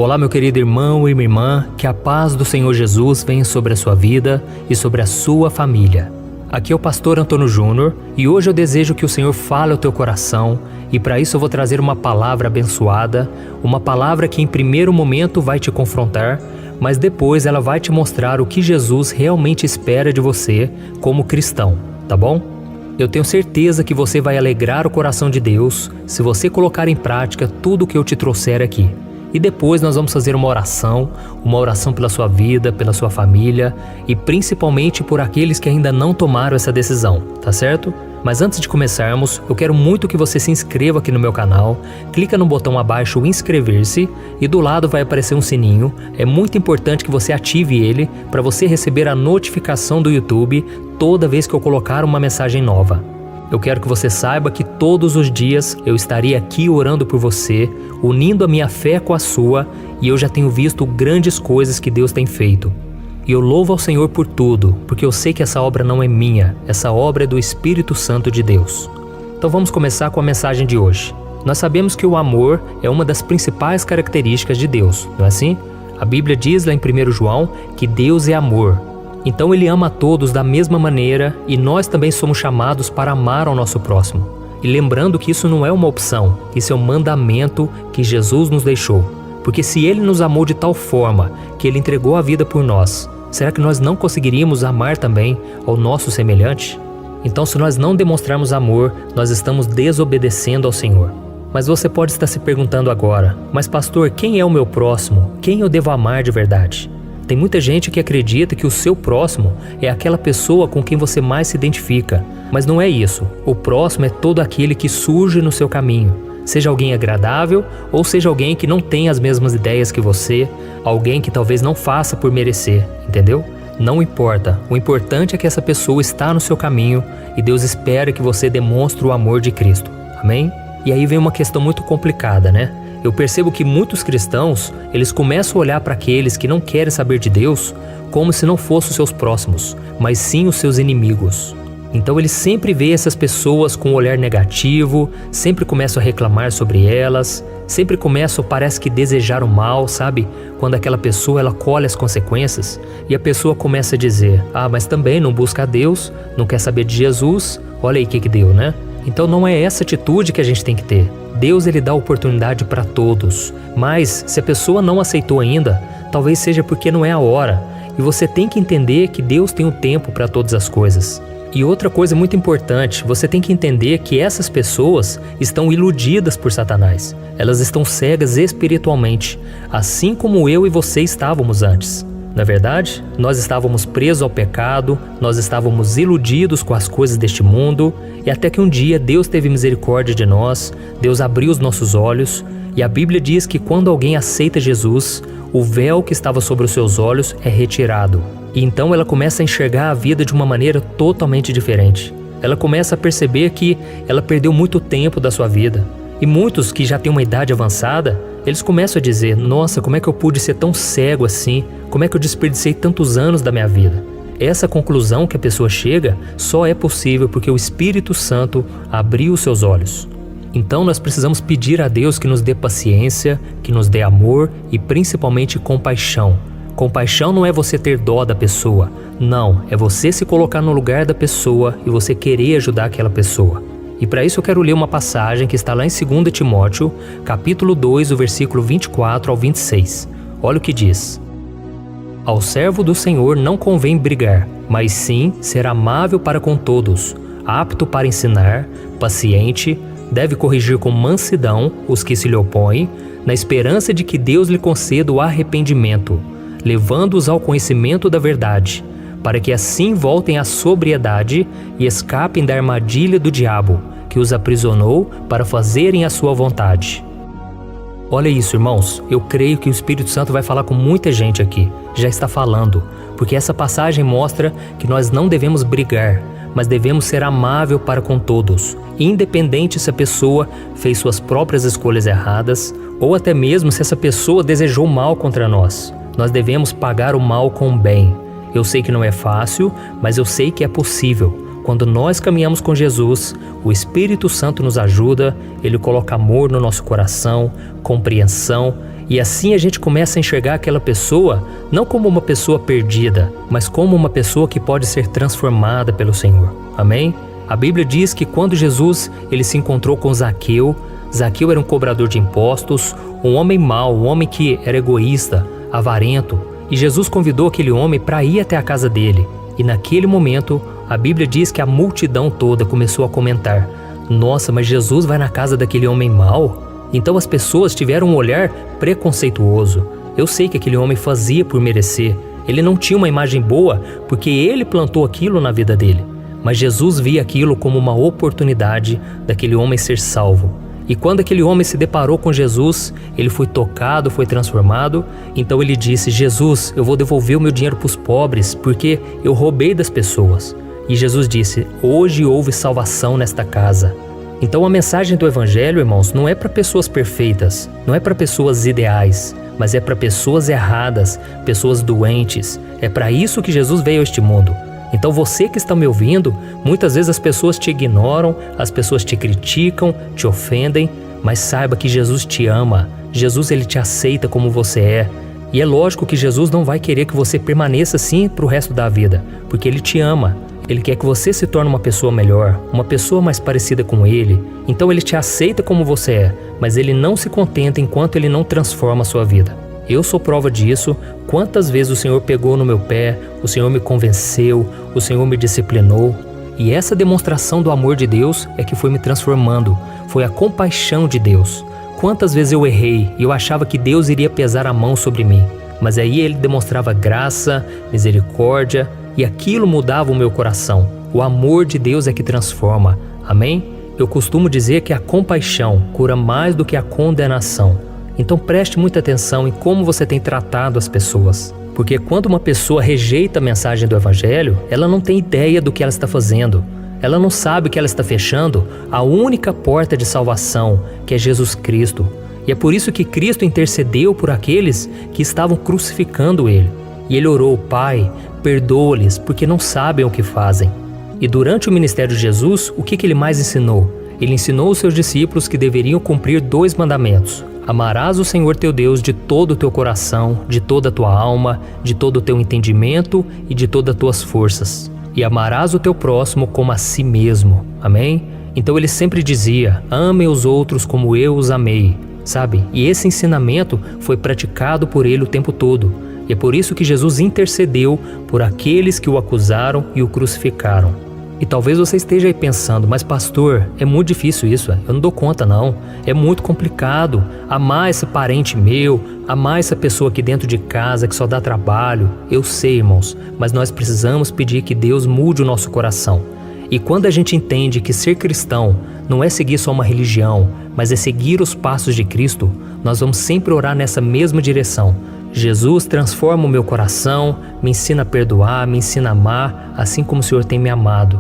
Olá, meu querido irmão e minha irmã, que a paz do Senhor Jesus venha sobre a sua vida e sobre a sua família. Aqui é o pastor Antônio Júnior e hoje eu desejo que o Senhor fale ao teu coração e para isso eu vou trazer uma palavra abençoada, uma palavra que em primeiro momento vai te confrontar, mas depois ela vai te mostrar o que Jesus realmente espera de você como cristão, tá bom? Eu tenho certeza que você vai alegrar o coração de Deus se você colocar em prática tudo o que eu te trouxer aqui. E depois nós vamos fazer uma oração pela sua vida, pela sua família e principalmente por aqueles que ainda não tomaram essa decisão, tá certo? Mas antes de começarmos, eu quero muito que você se inscreva aqui no meu canal, clica no botão abaixo inscrever-se e do lado vai aparecer um sininho. É muito importante que você ative ele para você receber a notificação do YouTube toda vez que eu colocar uma mensagem nova. Eu quero que você saiba que todos os dias eu estarei aqui orando por você, unindo a minha fé com a sua, e eu já tenho visto grandes coisas que Deus tem feito. E eu louvo ao Senhor por tudo, porque eu sei que essa obra não é minha, essa obra é do Espírito Santo de Deus. Então vamos começar com a mensagem de hoje. Nós sabemos que o amor é uma das principais características de Deus, não é assim? A Bíblia diz lá em 1 João que Deus é amor. Então Ele ama a todos da mesma maneira e nós também somos chamados para amar ao nosso próximo. E lembrando que isso não é uma opção, isso é um mandamento que Jesus nos deixou. Porque se Ele nos amou de tal forma que Ele entregou a vida por nós, será que nós não conseguiríamos amar também ao nosso semelhante? Então se nós não demonstrarmos amor, nós estamos desobedecendo ao Senhor. Mas você pode estar se perguntando agora, mas pastor, quem é o meu próximo? Quem eu devo amar de verdade? Tem muita gente que acredita que o seu próximo é aquela pessoa com quem você mais se identifica, mas não é isso. O próximo é todo aquele que surge no seu caminho, seja alguém agradável ou seja alguém que não tem as mesmas ideias que você, alguém que talvez não faça por merecer, entendeu? Não importa, o importante é que essa pessoa está no seu caminho e Deus espera que você demonstre o amor de Cristo, amém? E aí vem uma questão muito complicada, né? Eu percebo que muitos cristãos, eles começam a olhar para aqueles que não querem saber de Deus como se não fossem os seus próximos, mas sim os seus inimigos. Então eles sempre veem essas pessoas com um olhar negativo, sempre começam a reclamar sobre elas, sempre começam, parece que desejar o mal, sabe? Quando aquela pessoa, ela colhe as consequências e a pessoa começa a dizer, mas também não busca a Deus, não quer saber de Jesus, olha aí o que deu, né? Então não é essa atitude que a gente tem que ter. Deus ele dá oportunidade para todos, mas se a pessoa não aceitou ainda, talvez seja porque não é a hora. E você tem que entender que Deus tem um tempo para todas as coisas. E outra coisa muito importante, você tem que entender que essas pessoas estão iludidas por Satanás. Elas estão cegas espiritualmente, assim como eu e você estávamos antes. Não é verdade? Nós estávamos presos ao pecado, nós estávamos iludidos com as coisas deste mundo e até que um dia Deus teve misericórdia de nós, Deus abriu os nossos olhos e a Bíblia diz que quando alguém aceita Jesus, o véu que estava sobre os seus olhos é retirado. E então ela começa a enxergar a vida de uma maneira totalmente diferente. Ela começa a perceber que ela perdeu muito tempo da sua vida. E muitos que já têm uma idade avançada, eles começam a dizer, nossa, como é que eu pude ser tão cego assim? Como é que eu desperdicei tantos anos da minha vida? Essa conclusão que a pessoa chega só é possível porque o Espírito Santo abriu os seus olhos. Então nós precisamos pedir a Deus que nos dê paciência, que nos dê amor e principalmente compaixão. Compaixão não é você ter dó da pessoa, não, é você se colocar no lugar da pessoa e você querer ajudar aquela pessoa. E para isso eu quero ler uma passagem que está lá em 2 Timóteo, capítulo 2, o versículo 24 ao 26. Olha o que diz. Ao servo do Senhor não convém brigar, mas sim ser amável para com todos, apto para ensinar, paciente, deve corrigir com mansidão os que se lhe opõem, na esperança de que Deus lhe conceda o arrependimento, levando-os ao conhecimento da verdade, para que assim voltem à sobriedade e escapem da armadilha do diabo, que os aprisionou para fazerem a sua vontade. Olha isso, irmãos, eu creio que o Espírito Santo vai falar com muita gente aqui, já está falando, porque essa passagem mostra que nós não devemos brigar, mas devemos ser amável para com todos, independente se a pessoa fez suas próprias escolhas erradas, ou até mesmo se essa pessoa desejou mal contra nós. Nós devemos pagar o mal com o bem. Eu sei que não é fácil, mas eu sei que é possível. Quando nós caminhamos com Jesus, o Espírito Santo nos ajuda, Ele coloca amor no nosso coração, compreensão E assim a gente começa a enxergar aquela pessoa não como uma pessoa perdida, mas como uma pessoa que pode ser transformada pelo Senhor. Amém? A Bíblia diz que quando Jesus ele se encontrou com Zaqueu, Zaqueu era um cobrador de impostos, um homem mau, um homem que era egoísta, avarento, e Jesus convidou aquele homem para ir até a casa dele. E naquele momento, a Bíblia diz que a multidão toda começou a comentar: nossa, mas Jesus vai na casa daquele homem mau? Então as pessoas tiveram um olhar preconceituoso. Eu sei que aquele homem fazia por merecer. Ele não tinha uma imagem boa porque ele plantou aquilo na vida dele. Mas Jesus via aquilo como uma oportunidade daquele homem ser salvo. E quando aquele homem se deparou com Jesus, ele foi tocado, foi transformado. Então ele disse: Jesus, eu vou devolver o meu dinheiro para os pobres, porque eu roubei das pessoas. E Jesus disse: hoje houve salvação nesta casa. Então a mensagem do Evangelho, irmãos, não é para pessoas perfeitas, não é para pessoas ideais, mas é para pessoas erradas, pessoas doentes. É para isso que Jesus veio a este mundo. Então você que está me ouvindo, muitas vezes as pessoas te ignoram, as pessoas te criticam, te ofendem, mas saiba que Jesus te ama. Jesus ele te aceita como você é. E é lógico que Jesus não vai querer que você permaneça assim para o resto da vida, porque ele te ama. Ele quer que você se torne uma pessoa melhor, uma pessoa mais parecida com ele. Então ele te aceita como você é, mas ele não se contenta enquanto ele não transforma a sua vida. Eu sou prova disso. Quantas vezes o Senhor pegou no meu pé, o Senhor me convenceu, o Senhor me disciplinou. E essa demonstração do amor de Deus é que foi me transformando. Foi a compaixão de Deus. Quantas vezes eu errei e eu achava que Deus iria pesar a mão sobre mim. Mas aí Ele demonstrava graça, misericórdia e aquilo mudava o meu coração. O amor de Deus é que transforma. Amém? Eu costumo dizer que a compaixão cura mais do que a condenação. Então preste muita atenção em como você tem tratado as pessoas. Porque quando uma pessoa rejeita a mensagem do Evangelho, ela não tem ideia do que ela está fazendo. Ela não sabe que ela está fechando a única porta de salvação, que é Jesus Cristo. E é por isso que Cristo intercedeu por aqueles que estavam crucificando Ele. E Ele orou: Pai, perdoa-lhes, porque não sabem o que fazem. E durante o ministério de Jesus, o que Ele mais ensinou? Ele ensinou os seus discípulos que deveriam cumprir 2 mandamentos. Amarás o Senhor teu Deus de todo o teu coração, de toda a tua alma, de todo o teu entendimento e de todas as tuas forças. E amarás o teu próximo como a si mesmo. Amém? Então ele sempre dizia: amem os outros como eu os amei. Sabe? E esse ensinamento foi praticado por ele o tempo todo. E é por isso que Jesus intercedeu por aqueles que o acusaram e o crucificaram. E talvez você esteja aí pensando: mas pastor, é muito difícil isso, eu não dou conta não, é muito complicado, amar esse parente meu, amar essa pessoa aqui dentro de casa que só dá trabalho. Eu sei, irmãos, mas nós precisamos pedir que Deus mude o nosso coração. E quando a gente entende que ser cristão não é seguir só uma religião, mas é seguir os passos de Cristo, nós vamos sempre orar nessa mesma direção. Jesus, transforma o meu coração, me ensina a perdoar, me ensina a amar, assim como o Senhor tem me amado.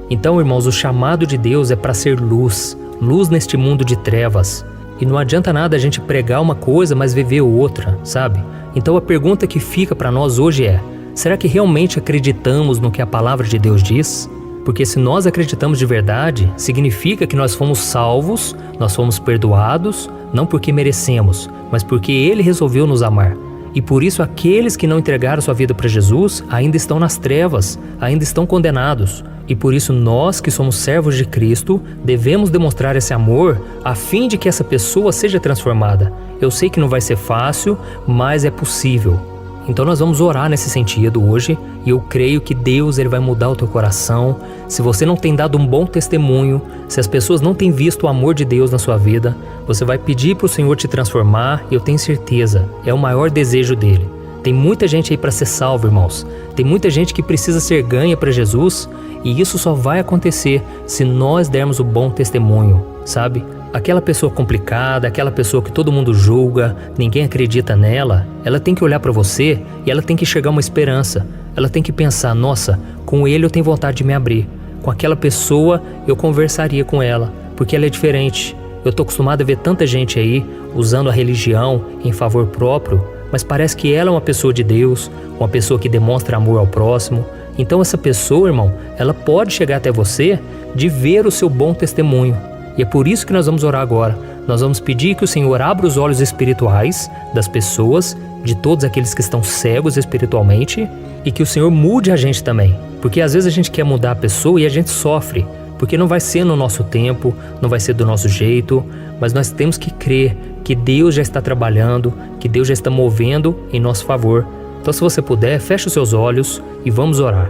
Então, irmãos, o chamado de Deus é para ser luz, luz neste mundo de trevas. E não adianta nada a gente pregar uma coisa, mas viver outra, sabe? Então a pergunta que fica para nós hoje é: será que realmente acreditamos no que a palavra de Deus diz? Porque se nós acreditamos de verdade, significa que nós fomos salvos, nós fomos perdoados, não porque merecemos, mas porque Ele resolveu nos amar. E por isso aqueles que não entregaram sua vida para Jesus ainda estão nas trevas, ainda estão condenados. E por isso nós que somos servos de Cristo devemos demonstrar esse amor a fim de que essa pessoa seja transformada. Eu sei que não vai ser fácil, mas é possível. Então nós vamos orar nesse sentido hoje e eu creio que Deus ele vai mudar o teu coração. Se você não tem dado um bom testemunho, se as pessoas não têm visto o amor de Deus na sua vida, você vai pedir para o Senhor te transformar e eu tenho certeza, é o maior desejo dele. Tem muita gente aí para ser salvo, irmãos. Tem muita gente que precisa ser ganha para Jesus e isso só vai acontecer se nós dermos o bom testemunho, sabe? Aquela pessoa complicada, aquela pessoa que todo mundo julga, ninguém acredita nela, ela tem que olhar para você e ela tem que enxergar uma esperança. Ela tem que pensar: nossa, com ele eu tenho vontade de me abrir. Com aquela pessoa eu conversaria com ela, porque ela é diferente. Eu tô acostumado a ver tanta gente aí usando a religião em favor próprio, mas parece que ela é uma pessoa de Deus, uma pessoa que demonstra amor ao próximo. Então essa pessoa, irmão, ela pode chegar até você de ver o seu bom testemunho. E é por isso que nós vamos orar agora. Nós vamos pedir que o Senhor abra os olhos espirituais das pessoas, de todos aqueles que estão cegos espiritualmente, e que o Senhor mude a gente também. Porque às vezes a gente quer mudar a pessoa e a gente sofre, porque não vai ser no nosso tempo, não vai ser do nosso jeito, mas nós temos que crer que Deus já está trabalhando, que Deus já está movendo em nosso favor. Então, se você puder, feche os seus olhos e vamos orar.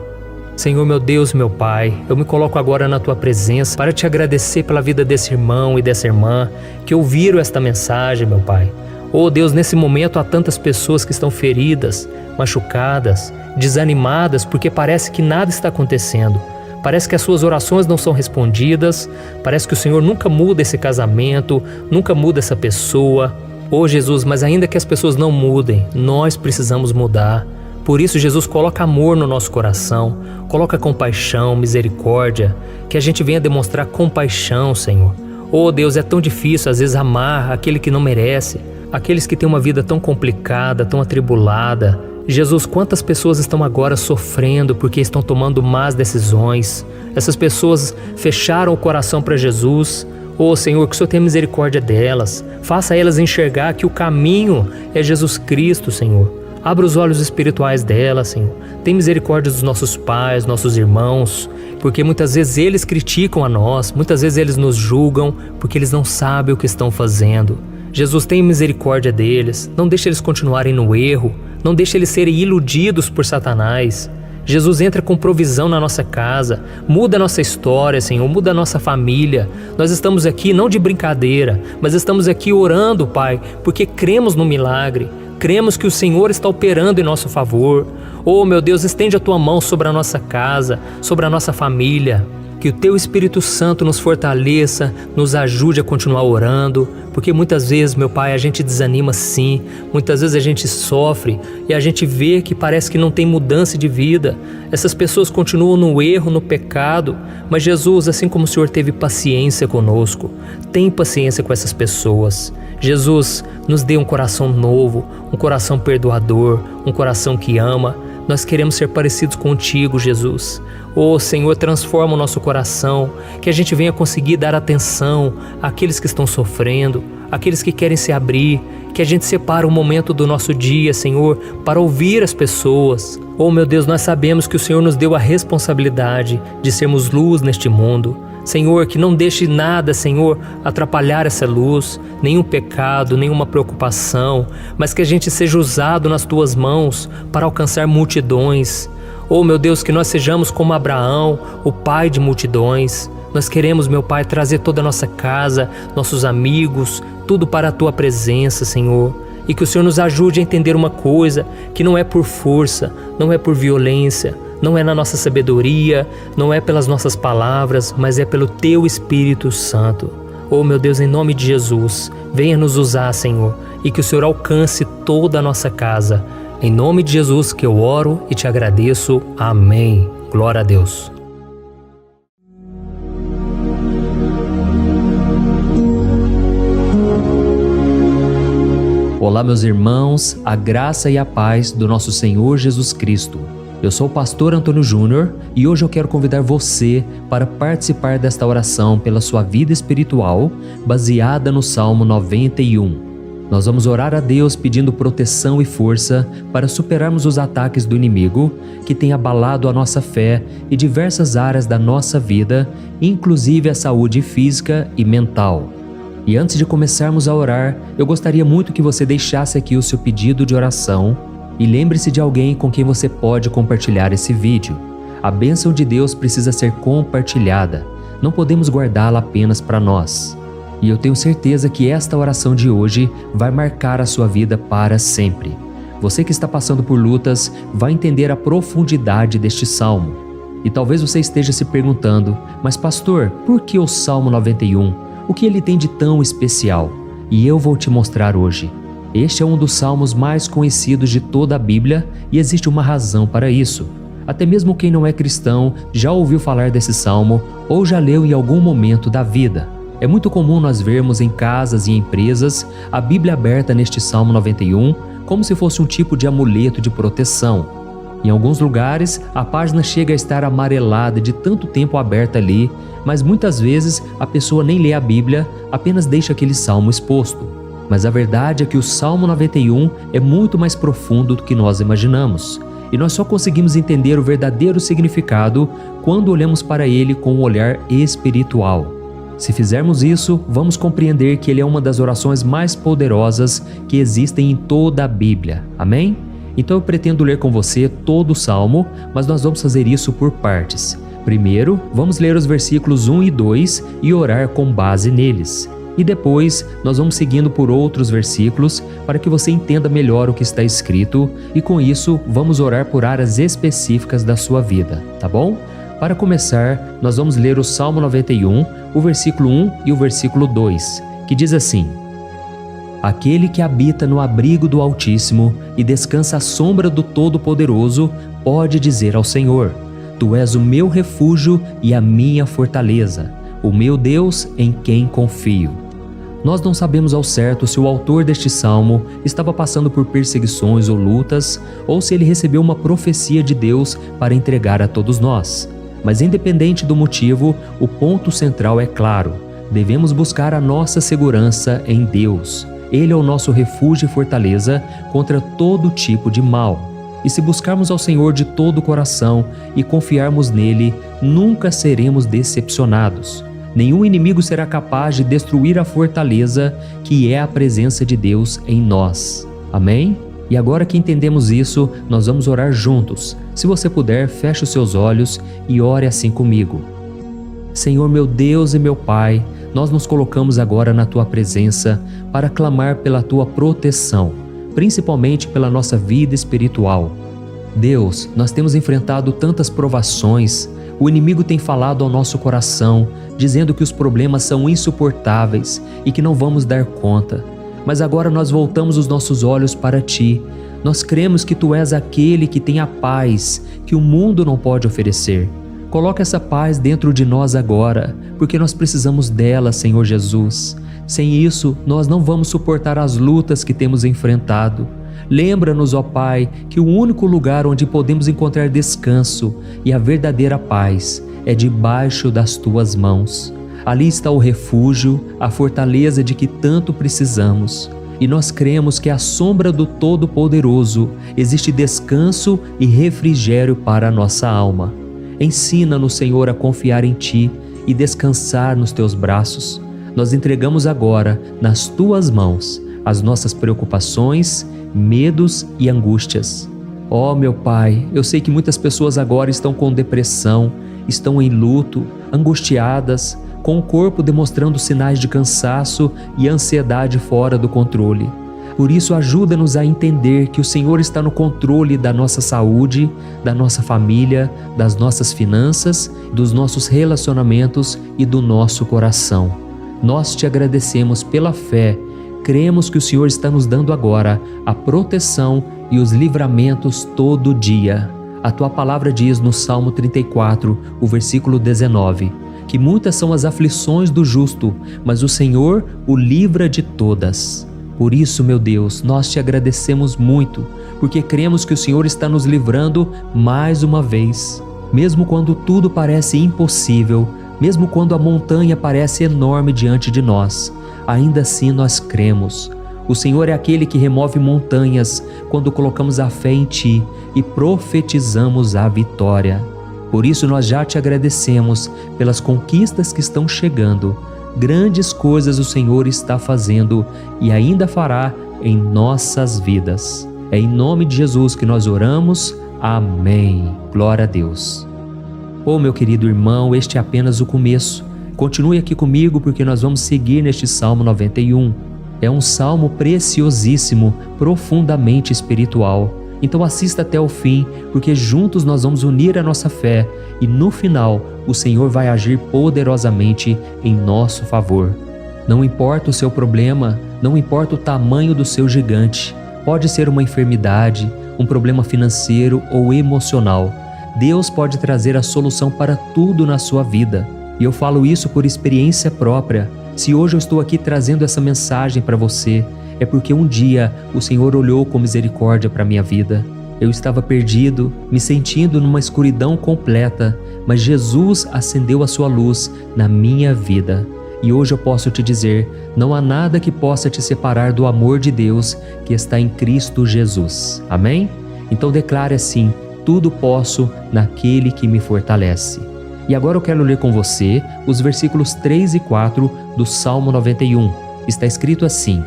Senhor, meu Deus, meu Pai, eu me coloco agora na Tua presença para te agradecer pela vida desse irmão e dessa irmã que ouviram esta mensagem, meu Pai. Oh Deus, nesse momento há tantas pessoas que estão feridas, machucadas, desanimadas, porque parece que nada está acontecendo. Parece que as suas orações não são respondidas, parece que o Senhor nunca muda esse casamento, nunca muda essa pessoa. Oh Jesus, mas ainda que as pessoas não mudem, nós precisamos mudar. Por isso, Jesus, coloca amor no nosso coração, coloca compaixão, misericórdia, que a gente venha demonstrar compaixão, Senhor. Oh Deus, é tão difícil às vezes amar aquele que não merece, aqueles que têm uma vida tão complicada, tão atribulada. Jesus, quantas pessoas estão agora sofrendo porque estão tomando más decisões? Essas pessoas fecharam o coração para Jesus. Oh Senhor, que o Senhor tenha misericórdia delas. Faça elas enxergar que o caminho é Jesus Cristo, Senhor. Abra os olhos espirituais delas, Senhor. Tem misericórdia dos nossos pais, nossos irmãos, porque muitas vezes eles criticam a nós, muitas vezes eles nos julgam, porque eles não sabem o que estão fazendo. Jesus, tem misericórdia deles. Não deixe eles continuarem no erro. Não deixe eles serem iludidos por Satanás. Jesus, entra com provisão na nossa casa, muda a nossa história, Senhor, muda a nossa família. Nós estamos aqui não de brincadeira, mas estamos aqui orando, Pai, porque cremos no milagre, cremos que o Senhor está operando em nosso favor. Oh, meu Deus, estende a Tua mão sobre a nossa casa, sobre a nossa família. Que o Teu Espírito Santo nos fortaleça, nos ajude a continuar orando, porque muitas vezes, meu Pai, a gente desanima sim, muitas vezes a gente sofre e a gente vê que parece que não tem mudança de vida. Essas pessoas continuam no erro, no pecado, mas Jesus, assim como o Senhor teve paciência conosco, tem paciência com essas pessoas. Jesus, nos dê um coração novo, um coração perdoador, um coração que ama. Nós queremos ser parecidos contigo, Jesus. Oh, Senhor, transforma o nosso coração, que a gente venha conseguir dar atenção àqueles que estão sofrendo, àqueles que querem se abrir, que a gente separe um momento do nosso dia, Senhor, para ouvir as pessoas. Oh, meu Deus, nós sabemos que o Senhor nos deu a responsabilidade de sermos luz neste mundo. Senhor, que não deixe nada, Senhor, atrapalhar essa luz, nenhum pecado, nenhuma preocupação, mas que a gente seja usado nas Tuas mãos para alcançar multidões. Oh, meu Deus, que nós sejamos como Abraão, o pai de multidões. Nós queremos, meu Pai, trazer toda a nossa casa, nossos amigos, tudo para a Tua presença, Senhor. E que o Senhor nos ajude a entender uma coisa, que não é por força, não é por violência, não é na nossa sabedoria, não é pelas nossas palavras, mas é pelo Teu Espírito Santo. Oh, meu Deus, em nome de Jesus, venha nos usar, Senhor, e que o Senhor alcance toda a nossa casa. Em nome de Jesus que eu oro e te agradeço. Amém. Glória a Deus. Olá, meus irmãos, a graça e a paz do nosso Senhor Jesus Cristo. Eu sou o pastor Antônio Júnior e hoje eu quero convidar você para participar desta oração pela sua vida espiritual, baseada no Salmo 91. Nós vamos orar a Deus pedindo proteção e força para superarmos os ataques do inimigo que tem abalado a nossa fé e diversas áreas da nossa vida, inclusive a saúde física e mental. E antes de começarmos a orar, eu gostaria muito que você deixasse aqui o seu pedido de oração e lembre-se de alguém com quem você pode compartilhar esse vídeo. A bênção de Deus precisa ser compartilhada, não podemos guardá-la apenas para nós. E eu tenho certeza que esta oração de hoje vai marcar a sua vida para sempre. Você que está passando por lutas vai entender a profundidade deste salmo. E talvez você esteja se perguntando, mas pastor, por que o Salmo 91? O que ele tem de tão especial? E eu vou te mostrar hoje. Este é um dos salmos mais conhecidos de toda a Bíblia e existe uma razão para isso. Até mesmo quem não é cristão já ouviu falar desse salmo ou já leu em algum momento da vida. É muito comum nós vermos em casas e empresas a Bíblia aberta neste Salmo 91 como se fosse um tipo de amuleto de proteção. Em alguns lugares, a página chega a estar amarelada de tanto tempo aberta ali, mas muitas vezes a pessoa nem lê a Bíblia, apenas deixa aquele salmo exposto. Mas a verdade é que o Salmo 91 é muito mais profundo do que nós imaginamos. E nós só conseguimos entender o verdadeiro significado quando olhamos para ele com um olhar espiritual. Se fizermos isso, vamos compreender que ele é uma das orações mais poderosas que existem em toda a Bíblia. Amém? Então eu pretendo ler com você todo o Salmo, mas nós vamos fazer isso por partes. Primeiro, vamos ler os versículos 1 e 2 e orar com base neles. E depois, nós vamos seguindo por outros versículos para que você entenda melhor o que está escrito e com isso, vamos orar por áreas específicas da sua vida, tá bom? Para começar, nós vamos ler o Salmo 91, o versículo 1 e o versículo 2, que diz assim: Aquele que habita no abrigo do Altíssimo e descansa à sombra do Todo-Poderoso pode dizer ao Senhor: Tu és o meu refúgio e a minha fortaleza, o meu Deus em quem confio. Nós não sabemos ao certo se o autor deste salmo estava passando por perseguições ou lutas, ou se ele recebeu uma profecia de Deus para entregar a todos nós. Mas independente do motivo, o ponto central é claro: devemos buscar a nossa segurança em Deus. Ele é o nosso refúgio e fortaleza contra todo tipo de mal. E se buscarmos ao Senhor de todo o coração e confiarmos nele, nunca seremos decepcionados. Nenhum inimigo será capaz de destruir a fortaleza que é a presença de Deus em nós. Amém? E agora que entendemos isso, nós vamos orar juntos. Se você puder, feche os seus olhos e ore assim comigo. Senhor meu Deus e meu Pai, nós nos colocamos agora na Tua presença para clamar pela Tua proteção, principalmente pela nossa vida espiritual. Deus, nós temos enfrentado tantas provações, o inimigo tem falado ao nosso coração, dizendo que os problemas são insuportáveis e que não vamos dar conta. Mas agora nós voltamos os nossos olhos para Ti. Nós cremos que Tu és aquele que tem a paz que o mundo não pode oferecer. Coloca essa paz dentro de nós agora, porque nós precisamos dela, Senhor Jesus. Sem isso, nós não vamos suportar as lutas que temos enfrentado. Lembra-nos, ó Pai, que o único lugar onde podemos encontrar descanso e a verdadeira paz é debaixo das Tuas mãos. Ali está o refúgio, a fortaleza de que tanto precisamos. E nós cremos que à sombra do Todo-Poderoso existe descanso e refrigério para a nossa alma. Ensina-nos, Senhor, a confiar em Ti e descansar nos Teus braços. Nós entregamos agora, nas Tuas mãos, as nossas preocupações, medos e angústias. Ó meu Pai, eu sei que muitas pessoas agora estão com depressão, estão em luto, angustiadas, com o corpo demonstrando sinais de cansaço e ansiedade fora do controle. Por isso, ajuda-nos a entender que o Senhor está no controle da nossa saúde, da nossa família, das nossas finanças, dos nossos relacionamentos e do nosso coração. Nós Te agradecemos pela fé. Cremos que o Senhor está nos dando agora a proteção e os livramentos todo dia. A Tua palavra diz no Salmo 34, o versículo 19, que muitas são as aflições do justo, mas o Senhor o livra de todas. Por isso, meu Deus, nós Te agradecemos muito, porque cremos que o Senhor está nos livrando mais uma vez. Mesmo quando tudo parece impossível, mesmo quando a montanha parece enorme diante de nós, ainda assim nós cremos. O Senhor é aquele que remove montanhas quando colocamos a fé em Ti e profetizamos a vitória. Por isso nós já Te agradecemos pelas conquistas que estão chegando. Grandes coisas o Senhor está fazendo e ainda fará em nossas vidas. É em nome de Jesus que nós oramos. Amém. Glória a Deus. Oh, meu querido irmão, este é apenas o começo. Continue aqui comigo porque nós vamos seguir neste Salmo 91. É um salmo preciosíssimo, profundamente espiritual. Então assista até o fim, porque juntos nós vamos unir a nossa fé e no final o Senhor vai agir poderosamente em nosso favor. Não importa o seu problema, não importa o tamanho do seu gigante, pode ser uma enfermidade, um problema financeiro ou emocional. Deus pode trazer a solução para tudo na sua vida. E eu falo isso por experiência própria. Se hoje eu estou aqui trazendo essa mensagem para você, é porque um dia o Senhor olhou com misericórdia para a minha vida. Eu estava perdido, me sentindo numa escuridão completa, mas Jesus acendeu a sua luz na minha vida. E hoje eu posso te dizer, não há nada que possa te separar do amor de Deus que está em Cristo Jesus. Amém? Então declare assim: tudo posso naquele que me fortalece. E agora eu quero ler com você os versículos 3 e 4 do Salmo 91. Está escrito assim: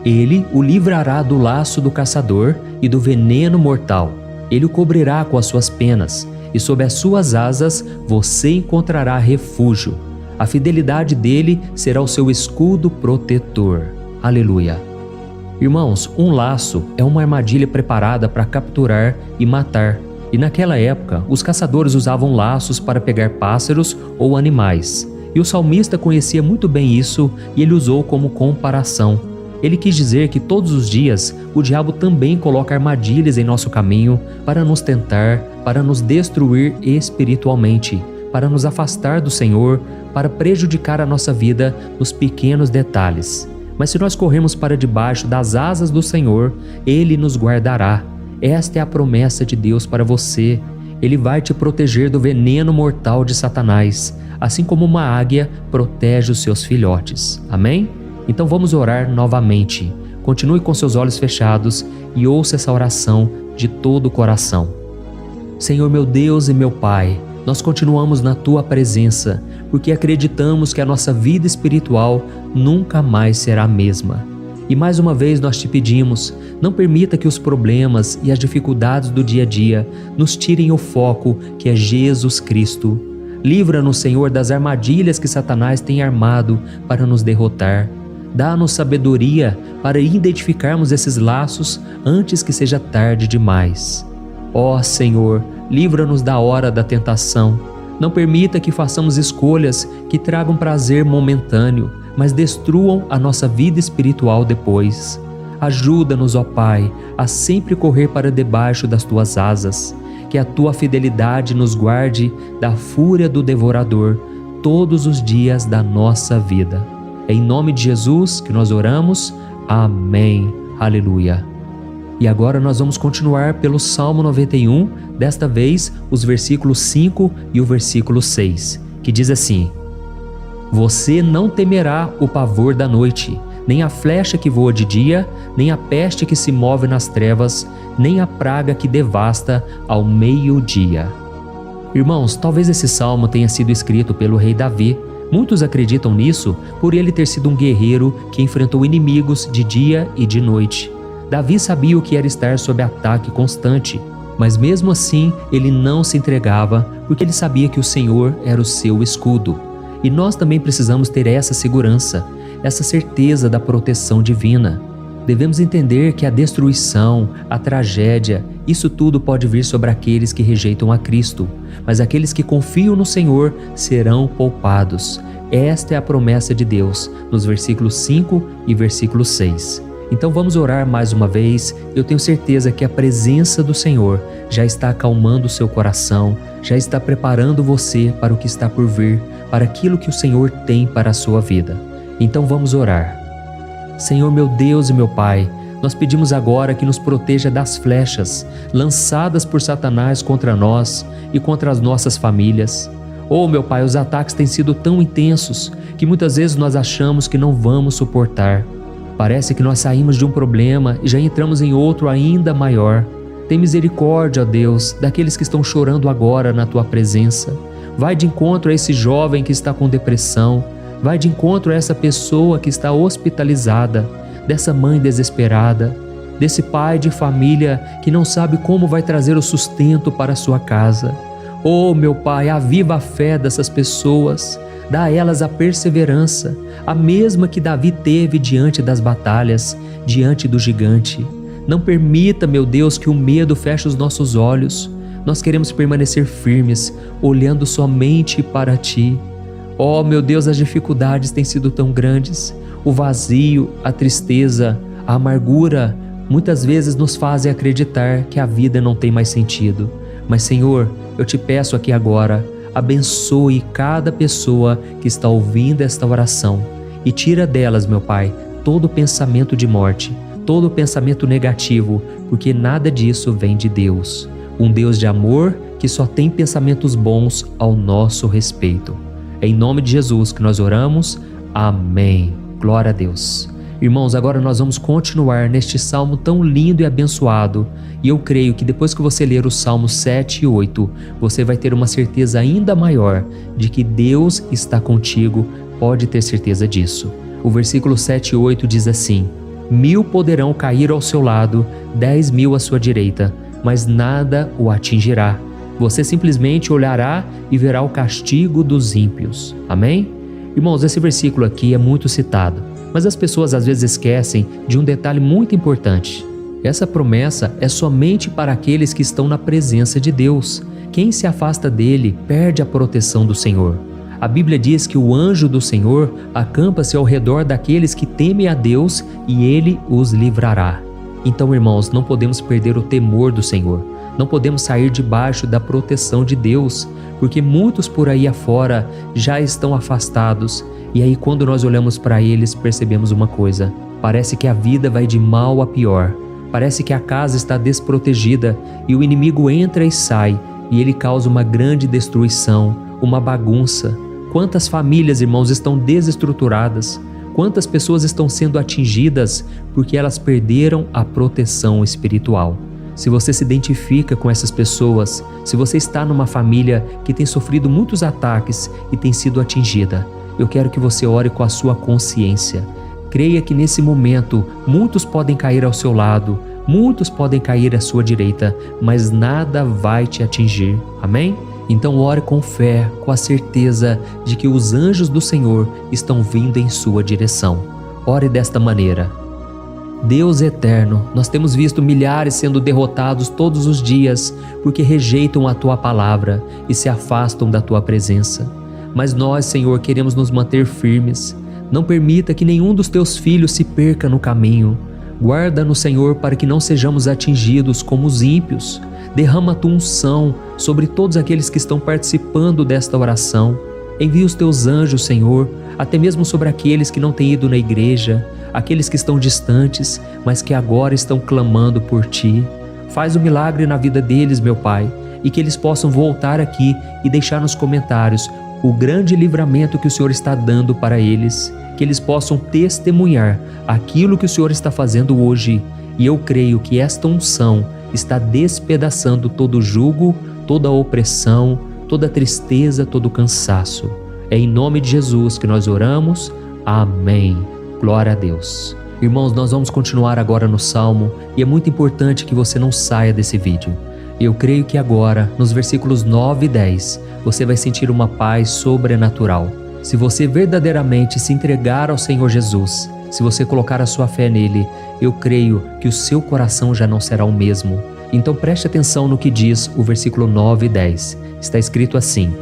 Ele o livrará do laço do caçador e do veneno mortal. Ele o cobrirá com as suas penas, e sob as suas asas você encontrará refúgio. A fidelidade dele será o seu escudo protetor. Aleluia. Irmãos, um laço é uma armadilha preparada para capturar e matar. E naquela época, os caçadores usavam laços para pegar pássaros ou animais. E o salmista conhecia muito bem isso e ele usou como comparação. Ele quis dizer que todos os dias o diabo também coloca armadilhas em nosso caminho para nos tentar, para nos destruir espiritualmente, para nos afastar do Senhor, para prejudicar a nossa vida nos pequenos detalhes. Mas se nós corrermos para debaixo das asas do Senhor, Ele nos guardará. Esta é a promessa de Deus para você. Ele vai te proteger do veneno mortal de Satanás, assim como uma águia protege os seus filhotes. Amém? Então vamos orar novamente. Continue com seus olhos fechados e ouça essa oração de todo o coração. Senhor meu Deus e meu Pai, nós continuamos na Tua presença, porque acreditamos que a nossa vida espiritual nunca mais será a mesma. E mais uma vez nós te pedimos, não permita que os problemas e as dificuldades do dia a dia nos tirem o foco que é Jesus Cristo. Livra-nos, Senhor, das armadilhas que Satanás tem armado para nos derrotar. Dá-nos sabedoria para identificarmos esses laços antes que seja tarde demais. Ó Senhor, livra-nos da hora da tentação. Não permita que façamos escolhas que tragam prazer momentâneo, mas destruam a nossa vida espiritual depois. Ajuda-nos, ó Pai, a sempre correr para debaixo das Tuas asas. Que a Tua fidelidade nos guarde da fúria do devorador todos os dias da nossa vida. É em nome de Jesus que nós oramos. Amém. Aleluia. E agora nós vamos continuar pelo Salmo 91, desta vez os versículos 5 e o versículo 6, que diz assim: Você não temerá o pavor da noite, nem a flecha que voa de dia, nem a peste que se move nas trevas, nem a praga que devasta ao meio-dia. Irmãos, talvez esse salmo tenha sido escrito pelo rei Davi. Muitos acreditam nisso por ele ter sido um guerreiro que enfrentou inimigos de dia e de noite. Davi sabia o que era estar sob ataque constante, mas mesmo assim ele não se entregava porque ele sabia que o Senhor era o seu escudo. E nós também precisamos ter essa segurança, essa certeza da proteção divina. Devemos entender que a destruição, a tragédia, isso tudo pode vir sobre aqueles que rejeitam a Cristo, mas aqueles que confiam no Senhor serão poupados. Esta é a promessa de Deus, nos versículos 5 e versículo 6. Então vamos orar mais uma vez. Eu tenho certeza que a presença do Senhor já está acalmando o seu coração, já está preparando você para o que está por vir, para aquilo que o Senhor tem para a sua vida. Então vamos orar. Senhor meu Deus e meu Pai, nós pedimos agora que nos proteja das flechas lançadas por Satanás contra nós e contra as nossas famílias. Oh meu Pai, os ataques têm sido tão intensos que muitas vezes nós achamos que não vamos suportar. Parece que nós saímos de um problema e já entramos em outro ainda maior. Tem misericórdia, ó Deus, daqueles que estão chorando agora na Tua presença. Vai de encontro a esse jovem que está com depressão. Vai de encontro a essa pessoa que está hospitalizada, dessa mãe desesperada, desse pai de família que não sabe como vai trazer o sustento para a sua casa. Oh, meu Pai, aviva a fé dessas pessoas. Dá a elas a perseverança, a mesma que Davi teve diante das batalhas, diante do gigante. Não permita, meu Deus, que o medo feche os nossos olhos. Nós queremos permanecer firmes, olhando somente para Ti. Oh, meu Deus, as dificuldades têm sido tão grandes. O vazio, a tristeza, a amargura, muitas vezes nos fazem acreditar que a vida não tem mais sentido. Mas, Senhor, eu Te peço aqui agora, abençoe cada pessoa que está ouvindo esta oração e tira delas, meu Pai, todo pensamento de morte, todo pensamento negativo, porque nada disso vem de Deus. Um Deus de amor que só tem pensamentos bons ao nosso respeito. É em nome de Jesus que nós oramos. Amém. Glória a Deus. Irmãos, agora nós vamos continuar neste salmo tão lindo e abençoado. E eu creio que depois que você ler os salmos 7 e 8, você vai ter uma certeza ainda maior de que Deus está contigo. Pode ter certeza disso. O versículo 7 e 8 diz assim: 1000 poderão cair ao seu lado, 10.000 à sua direita, mas nada o atingirá. Você simplesmente olhará e verá o castigo dos ímpios. Amém? Irmãos, esse versículo aqui é muito citado, mas as pessoas às vezes esquecem de um detalhe muito importante. Essa promessa é somente para aqueles que estão na presença de Deus. Quem se afasta dele perde a proteção do Senhor. A Bíblia diz que o anjo do Senhor acampa-se ao redor daqueles que temem a Deus e ele os livrará. Então, irmãos, não podemos perder o temor do Senhor. Não podemos sair debaixo da proteção de Deus, porque muitos por aí afora já estão afastados. E aí, quando nós olhamos para eles, percebemos uma coisa: parece que a vida vai de mal a pior. Parece que a casa está desprotegida e o inimigo entra e sai, e ele causa uma grande destruição, uma bagunça. Quantas famílias, irmãos, estão desestruturadas? Quantas pessoas estão sendo atingidas porque elas perderam a proteção espiritual? Se você se identifica com essas pessoas, se você está numa família que tem sofrido muitos ataques e tem sido atingida, eu quero que você ore com a sua consciência. Creia que nesse momento muitos podem cair ao seu lado, muitos podem cair à sua direita, mas nada vai te atingir. Amém? Então ore com fé, com a certeza de que os anjos do Senhor estão vindo em sua direção. Ore desta maneira: Deus eterno, nós temos visto milhares sendo derrotados todos os dias porque rejeitam a Tua palavra e se afastam da Tua presença. Mas nós, Senhor, queremos nos manter firmes. Não permita que nenhum dos Teus filhos se perca no caminho. Guarda-nos, Senhor, para que não sejamos atingidos como os ímpios. Derrama a Tua unção sobre todos aqueles que estão participando desta oração. Envia os Teus anjos, Senhor, até mesmo sobre aqueles que não têm ido na igreja, aqueles que estão distantes, mas que agora estão clamando por Ti. Faz um milagre na vida deles, meu Pai, e que eles possam voltar aqui e deixar nos comentários o grande livramento que o Senhor está dando para eles, que eles possam testemunhar aquilo que o Senhor está fazendo hoje. E eu creio que esta unção está despedaçando todo jugo, toda opressão, toda tristeza, todo cansaço. É em nome de Jesus que nós oramos. Amém. Glória a Deus. Irmãos, nós vamos continuar agora no Salmo e é muito importante que você não saia desse vídeo. Eu creio que agora, nos versículos 9 e 10, você vai sentir uma paz sobrenatural. Se você verdadeiramente se entregar ao Senhor Jesus, se você colocar a sua fé nele, eu creio que o seu coração já não será o mesmo. Então preste atenção no que diz o versículo 9 e 10. Está escrito assim: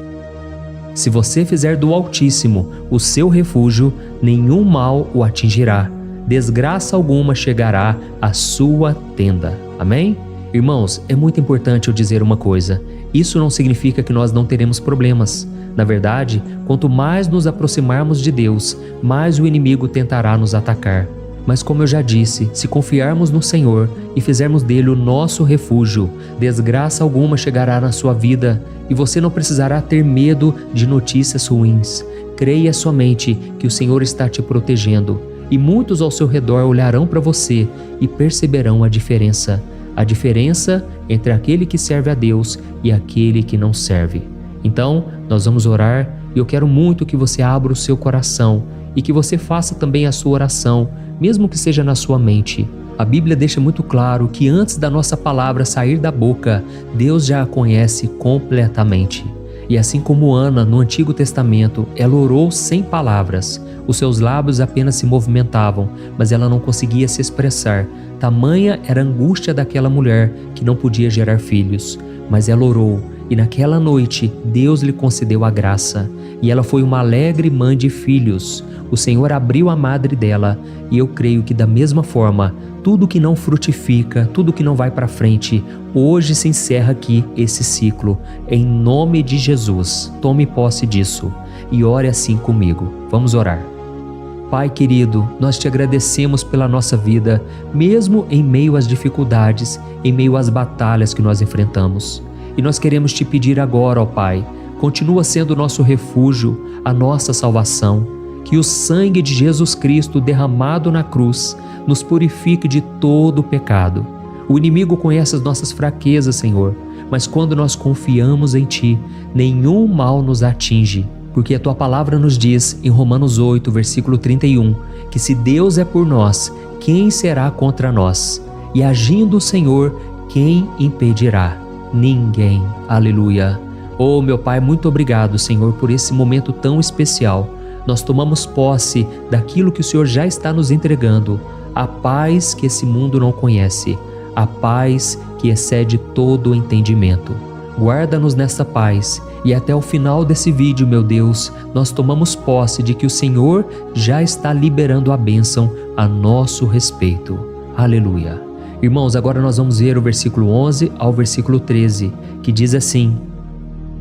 Se você fizer do Altíssimo o seu refúgio, nenhum mal o atingirá, desgraça alguma chegará à sua tenda. Amém? Irmãos, é muito importante eu dizer uma coisa: isso não significa que nós não teremos problemas. Na verdade, quanto mais nos aproximarmos de Deus, mais o inimigo tentará nos atacar. Mas como eu já disse, se confiarmos no Senhor e fizermos dele o nosso refúgio, desgraça alguma chegará na sua vida e você não precisará ter medo de notícias ruins. Creia somente que o Senhor está te protegendo e muitos ao seu redor olharão para você e perceberão a diferença entre aquele que serve a Deus e aquele que não serve. Então, nós vamos orar e eu quero muito que você abra o seu coração e que você faça também a sua oração, mesmo que seja na sua mente. A Bíblia deixa muito claro que antes da nossa palavra sair da boca, Deus já a conhece completamente. E assim como Ana, no Antigo Testamento, ela orou sem palavras. Os seus lábios apenas se movimentavam, mas ela não conseguia se expressar. Tamanha era a angústia daquela mulher que não podia gerar filhos. Mas ela orou, e naquela noite Deus lhe concedeu a graça. E ela foi uma alegre mãe de filhos. O Senhor abriu a madre dela, e eu creio que da mesma forma, tudo que não frutifica, tudo que não vai para frente, hoje se encerra aqui esse ciclo. Em nome de Jesus, tome posse disso e ore assim comigo. Vamos orar. Pai querido, nós te agradecemos pela nossa vida, mesmo em meio às dificuldades, em meio às batalhas que nós enfrentamos. E nós queremos te pedir agora, ó Pai, continua sendo o nosso refúgio, a nossa salvação, que o sangue de Jesus Cristo derramado na cruz nos purifique de todo o pecado. O inimigo conhece as nossas fraquezas, Senhor, mas quando nós confiamos em Ti, nenhum mal nos atinge, porque a Tua palavra nos diz em Romanos 8, versículo 31, que se Deus é por nós, quem será contra nós? E agindo o Senhor, quem impedirá? Ninguém. Aleluia. Oh, meu Pai, muito obrigado, Senhor, por esse momento tão especial. Nós tomamos posse daquilo que o Senhor já está nos entregando, a paz que esse mundo não conhece, a paz que excede todo o entendimento. Guarda-nos nessa paz e até o final desse vídeo, meu Deus, nós tomamos posse de que o Senhor já está liberando a bênção a nosso respeito. Aleluia. Irmãos, agora nós vamos ver o versículo 11 ao versículo 13, que diz assim: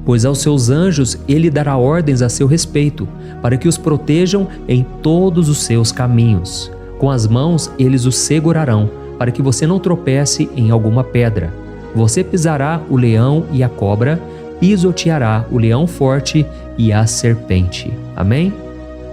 Pois aos seus anjos ele dará ordens a seu respeito, para que os protejam em todos os seus caminhos. Com as mãos eles os segurarão, para que você não tropece em alguma pedra. Você pisará o leão e a cobra, pisoteará o leão forte e a serpente. Amém?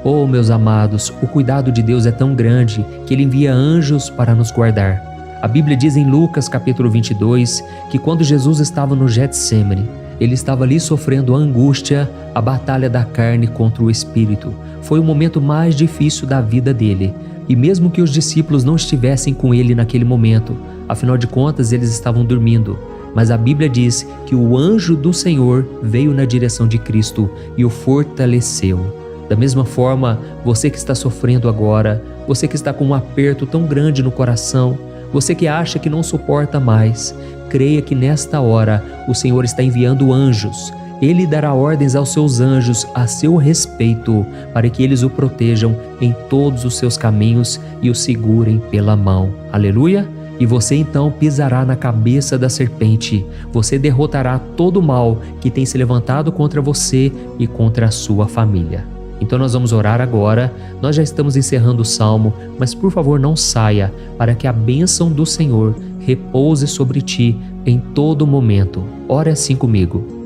Oh, meus amados, o cuidado de Deus é tão grande que Ele envia anjos para nos guardar. A Bíblia diz em Lucas capítulo 22 que quando Jesus estava no Getsêmani, Ele estava ali sofrendo a angústia, a batalha da carne contra o espírito. Foi o momento mais difícil da vida dele. E mesmo que os discípulos não estivessem com ele naquele momento, afinal de contas eles estavam dormindo, mas a Bíblia diz que o anjo do Senhor veio na direção de Cristo e o fortaleceu. Da mesma forma, você que está sofrendo agora, você que está com um aperto tão grande no coração, você que acha que não suporta mais, creia que nesta hora o Senhor está enviando anjos. Ele dará ordens aos seus anjos a seu respeito, para que eles o protejam em todos os seus caminhos e o segurem pela mão. Aleluia! E você então pisará na cabeça da serpente. Você derrotará todo o mal que tem se levantado contra você e contra a sua família. Então nós vamos orar agora. Nós já estamos encerrando o salmo, mas por favor não saia, para que a bênção do Senhor repouse sobre ti em todo momento. Ore assim comigo.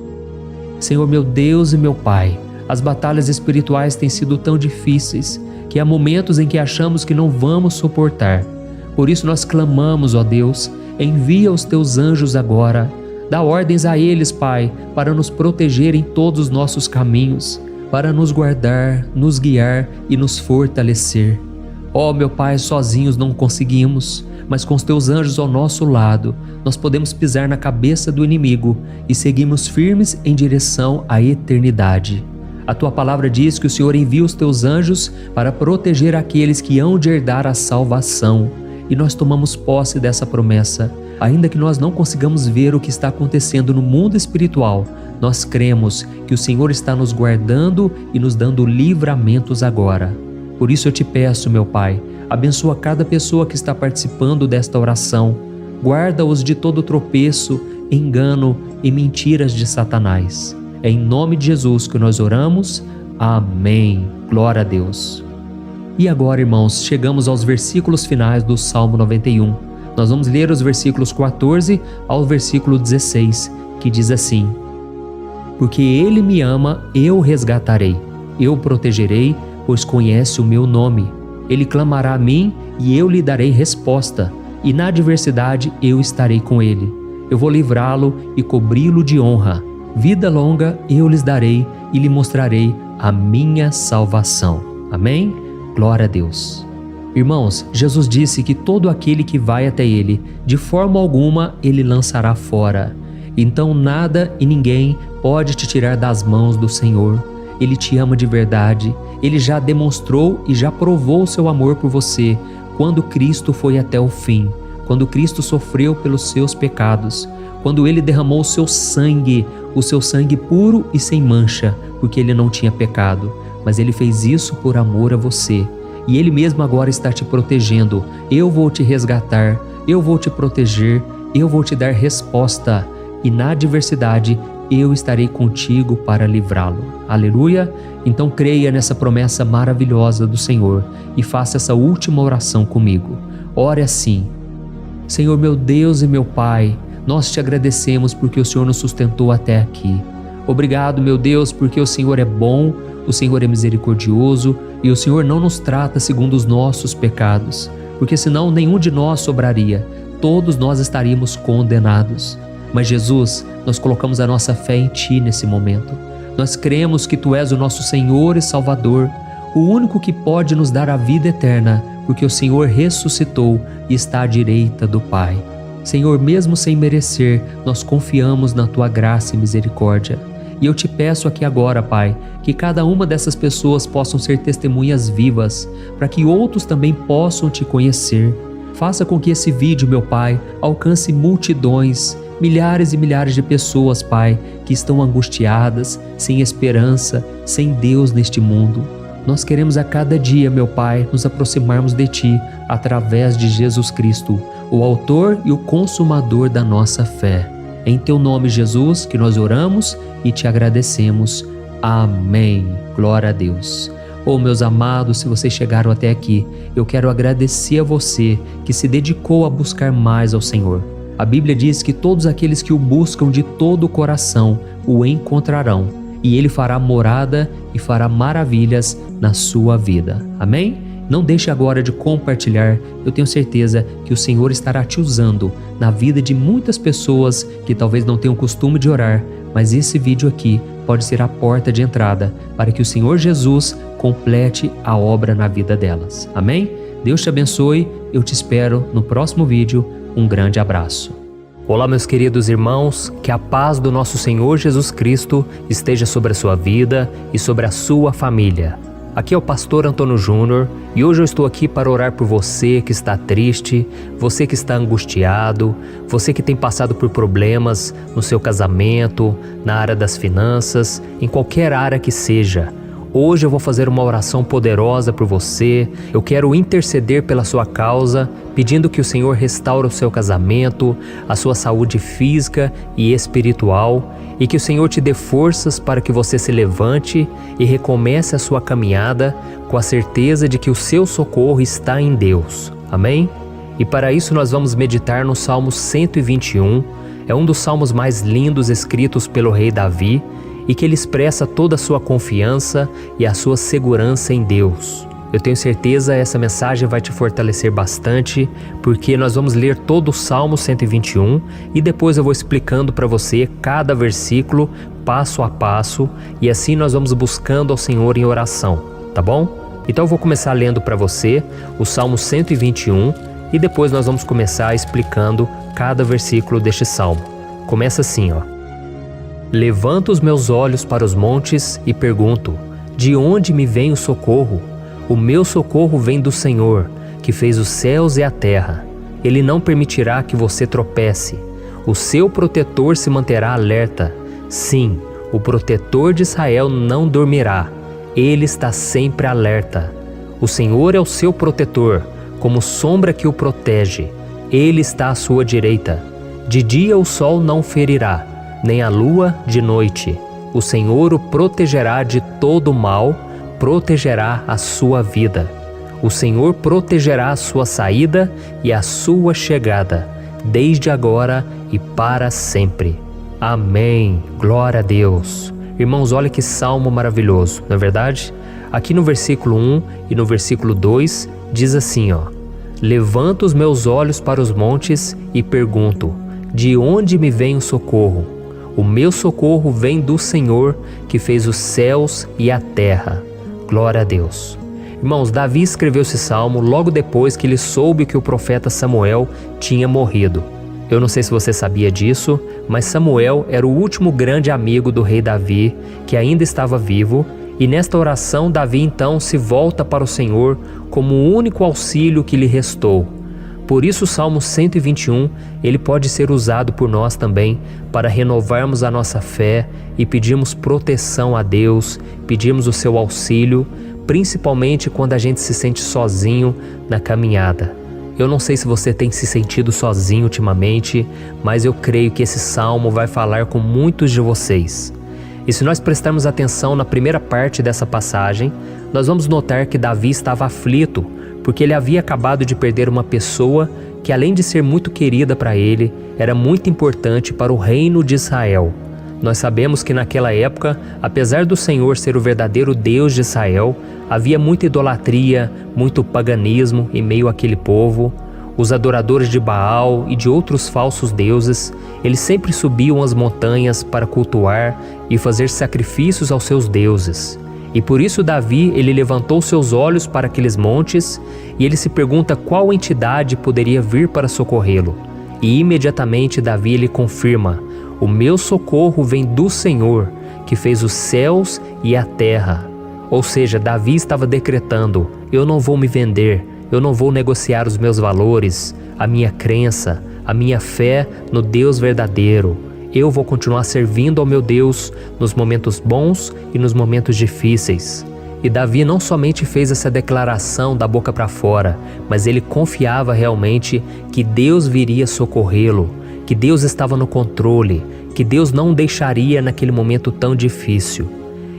Senhor, meu Deus e meu Pai, as batalhas espirituais têm sido tão difíceis que há momentos em que achamos que não vamos suportar. Por isso nós clamamos, ó Deus, envia os teus anjos agora. Dá ordens a eles, Pai, para nos proteger em todos os nossos caminhos, para nos guardar, nos guiar e nos fortalecer. Ó meu Pai, sozinhos não conseguimos, mas com os teus anjos ao nosso lado, nós podemos pisar na cabeça do inimigo e seguimos firmes em direção à eternidade. A tua palavra diz que o Senhor envia os teus anjos para proteger aqueles que hão de herdar a salvação. E nós tomamos posse dessa promessa. Ainda que nós não consigamos ver o que está acontecendo no mundo espiritual, nós cremos que o Senhor está nos guardando e nos dando livramentos agora. Por isso eu te peço, meu Pai, abençoa cada pessoa que está participando desta oração. Guarda-os de todo tropeço, engano e mentiras de Satanás. É em nome de Jesus que nós oramos. Amém. Glória a Deus. E agora, irmãos, chegamos aos versículos finais do Salmo 91. Nós vamos ler os versículos 14 ao versículo 16, que diz assim: Porque Ele me ama, eu o resgatarei. Eu o protegerei, pois conhece o meu nome. Ele clamará a mim e eu lhe darei resposta, e na adversidade eu estarei com ele. Eu vou livrá-lo e cobri-lo de honra. Vida longa eu lhes darei e lhe mostrarei a minha salvação. Amém? Glória a Deus. Irmãos, Jesus disse que todo aquele que vai até ele, de forma alguma ele lançará fora. Então nada e ninguém pode te tirar das mãos do Senhor. Ele te ama de verdade. Ele já demonstrou e já provou o seu amor por você quando Cristo foi até o fim, quando Cristo sofreu pelos seus pecados, quando Ele derramou o seu sangue puro e sem mancha, porque Ele não tinha pecado, mas Ele fez isso por amor a você. E Ele mesmo agora está te protegendo. Eu vou te resgatar, eu vou te proteger, eu vou te dar resposta. E na adversidade eu estarei contigo para livrá-lo. Aleluia! Então creia nessa promessa maravilhosa do Senhor e faça essa última oração comigo. Ore assim: Senhor meu Deus e meu Pai, nós te agradecemos porque o Senhor nos sustentou até aqui. Obrigado, meu Deus, porque o Senhor é bom, o Senhor é misericordioso e o Senhor não nos trata segundo os nossos pecados, porque senão nenhum de nós sobraria, todos nós estaríamos condenados. Mas Jesus, nós colocamos a nossa fé em Ti nesse momento. Nós cremos que Tu és o nosso Senhor e Salvador, o único que pode nos dar a vida eterna, porque o Senhor ressuscitou e está à direita do Pai. Senhor, mesmo sem merecer, nós confiamos na Tua graça e misericórdia. E eu te peço aqui agora, Pai, que cada uma dessas pessoas possam ser testemunhas vivas, para que outros também possam Te conhecer. Faça com que esse vídeo, meu Pai, alcance multidões, milhares e milhares de pessoas, Pai, que estão angustiadas, sem esperança, sem Deus neste mundo. Nós queremos a cada dia, meu Pai, nos aproximarmos de Ti através de Jesus Cristo, o autor e o consumador da nossa fé. Em Teu nome, Jesus, que nós oramos e Te agradecemos. Amém. Glória a Deus. Oh, meus amados, se vocês chegaram até aqui, eu quero agradecer a você que se dedicou a buscar mais ao Senhor. A Bíblia diz que todos aqueles que o buscam de todo o coração o encontrarão, e Ele fará morada e fará maravilhas na sua vida. Amém? Não deixe agora de compartilhar, eu tenho certeza que o Senhor estará te usando na vida de muitas pessoas que talvez não tenham o costume de orar, mas esse vídeo aqui pode ser a porta de entrada para que o Senhor Jesus complete a obra na vida delas. Amém? Deus te abençoe, eu te espero no próximo vídeo. Um grande abraço. Olá, meus queridos irmãos, que a paz do nosso Senhor Jesus Cristo esteja sobre a sua vida e sobre a sua família. Aqui é o pastor Antônio Júnior e hoje eu estou aqui para orar por você que está triste, você que está angustiado, você que tem passado por problemas no seu casamento, na área das finanças, em qualquer área que seja. Hoje eu vou fazer uma oração poderosa por você. Eu quero interceder pela sua causa, pedindo que o Senhor restaure o seu casamento, a sua saúde física e espiritual, e que o Senhor te dê forças para que você se levante e recomece a sua caminhada com a certeza de que o seu socorro está em Deus. Amém? E para isso nós vamos meditar no Salmo 121. É um dos salmos mais lindos escritos pelo rei Davi, e que ele expressa toda a sua confiança e a sua segurança em Deus. Eu tenho certeza essa mensagem vai te fortalecer bastante, porque nós vamos ler todo o Salmo 121 e depois eu vou explicando para você cada versículo, passo a passo, e assim nós vamos buscando ao Senhor em oração, tá bom? Então eu vou começar lendo para você o Salmo 121 e depois nós vamos começar explicando cada versículo deste salmo. Começa assim, ó. Levanto os meus olhos para os montes e pergunto: de onde me vem o socorro? O meu socorro vem do Senhor, que fez os céus e a terra. Ele não permitirá que você tropece. O seu protetor se manterá alerta. Sim, o protetor de Israel não dormirá. Ele está sempre alerta. O Senhor é o seu protetor, como sombra que o protege. Ele está à sua direita. De dia o sol não ferirá, nem a lua de noite. O Senhor o protegerá de todo mal, protegerá a sua vida. O Senhor protegerá a sua saída e a sua chegada, desde agora e para sempre. Amém. Glória a Deus. Irmãos, olha que salmo maravilhoso, não é verdade? Aqui no versículo 1 e no versículo 2 diz assim, ó: Levanto os meus olhos para os montes e pergunto: de onde me vem o socorro? O meu socorro vem do Senhor, que fez os céus e a terra. Glória a Deus. Irmãos, Davi escreveu esse salmo logo depois que ele soube que o profeta Samuel tinha morrido. Eu não sei se você sabia disso, mas Samuel era o último grande amigo do rei Davi, que ainda estava vivo, e nesta oração Davi então se volta para o Senhor como o único auxílio que lhe restou. Por isso o Salmo 121, ele pode ser usado por nós também para renovarmos a nossa fé e pedirmos proteção a Deus, pedirmos o seu auxílio, principalmente quando a gente se sente sozinho na caminhada. Eu não sei se você tem se sentido sozinho ultimamente, mas eu creio que esse salmo vai falar com muitos de vocês. E se nós prestarmos atenção na primeira parte dessa passagem, nós vamos notar que Davi estava aflito, porque ele havia acabado de perder uma pessoa que, além de ser muito querida para ele, era muito importante para o reino de Israel. Nós sabemos que naquela época, apesar do Senhor ser o verdadeiro Deus de Israel, havia muita idolatria, muito paganismo em meio àquele povo. Os adoradores de Baal e de outros falsos deuses, eles sempre subiam as montanhas para cultuar e fazer sacrifícios aos seus deuses. E por isso Davi, ele levantou seus olhos para aqueles montes e ele se pergunta qual entidade poderia vir para socorrê-lo. E imediatamente Davi ele confirma: o meu socorro vem do Senhor, que fez os céus e a terra. Ou seja, Davi estava decretando: eu não vou me vender, eu não vou negociar os meus valores, a minha crença, a minha fé no Deus verdadeiro. Eu vou continuar servindo ao meu Deus nos momentos bons e nos momentos difíceis. E Davi não somente fez essa declaração da boca para fora, mas ele confiava realmente que Deus viria socorrê-lo, que Deus estava no controle, que Deus não o deixaria naquele momento tão difícil.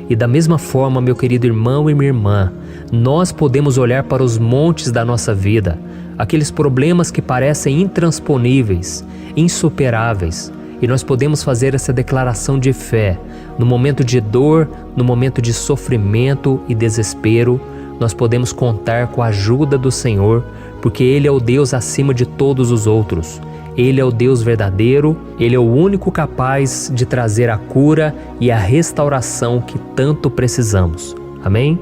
E da mesma forma, meu querido irmão e minha irmã, nós podemos olhar para os montes da nossa vida, aqueles problemas que parecem intransponíveis, insuperáveis, e nós podemos fazer essa declaração de fé. No momento de dor, no momento de sofrimento e desespero, nós podemos contar com a ajuda do Senhor, porque Ele é o Deus acima de todos os outros. Ele é o Deus verdadeiro, Ele é o único capaz de trazer a cura e a restauração que tanto precisamos. Amém?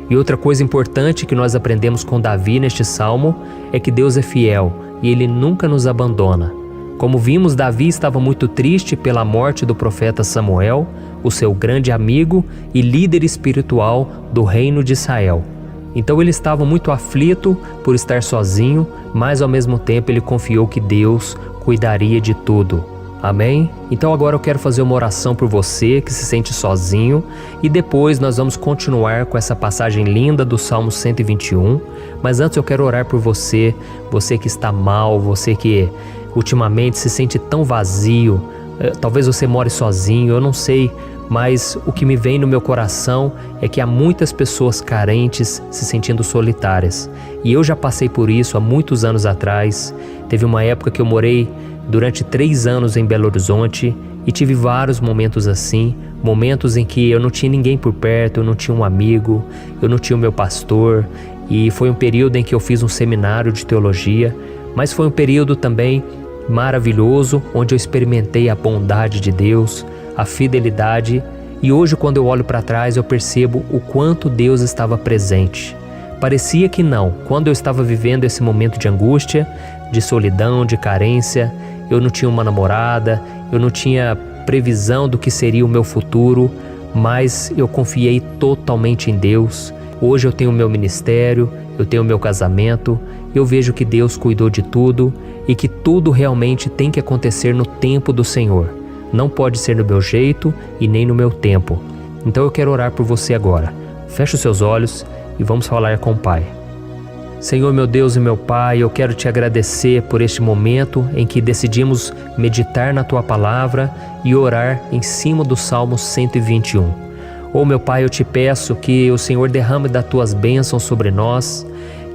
E outra coisa importante que nós aprendemos com Davi neste salmo é que Deus é fiel e Ele nunca nos abandona. Como vimos, Davi estava muito triste pela morte do profeta Samuel, o seu grande amigo e líder espiritual do reino de Israel. Então ele estava muito aflito por estar sozinho, mas ao mesmo tempo ele confiou que Deus cuidaria de tudo. Amém? Então agora eu quero fazer uma oração por você que se sente sozinho e depois nós vamos continuar com essa passagem linda do Salmo 121. Mas antes eu quero orar por você, você que está mal, você que ultimamente se sente tão vazio, talvez você more sozinho, eu não sei, mas o que me vem no meu coração é que há muitas pessoas carentes se sentindo solitárias. E eu já passei por isso há muitos anos atrás. Teve uma época que eu morei durante 3 anos em Belo Horizonte e tive vários momentos assim, momentos em que eu não tinha ninguém por perto, eu não tinha um amigo, eu não tinha o meu pastor, e foi um período em que eu fiz um seminário de teologia, mas foi um período também maravilhoso, onde eu experimentei a bondade de Deus, a fidelidade, e hoje quando eu olho para trás eu percebo o quanto Deus estava presente. Parecia que não, quando eu estava vivendo esse momento de angústia, de solidão, de carência, eu não tinha uma namorada, eu não tinha previsão do que seria o meu futuro, mas eu confiei totalmente em Deus. Hoje eu tenho o meu ministério, eu tenho o meu casamento, eu vejo que Deus cuidou de tudo e que tudo realmente tem que acontecer no tempo do Senhor. Não pode ser no meu jeito e nem no meu tempo. Então eu quero orar por você agora. Feche os seus olhos e vamos falar com o Pai. Senhor, meu Deus e meu Pai, eu quero te agradecer por este momento em que decidimos meditar na Tua Palavra e orar em cima do Salmo 121. Oh, meu Pai, eu te peço que o Senhor derrame das Tuas bênçãos sobre nós,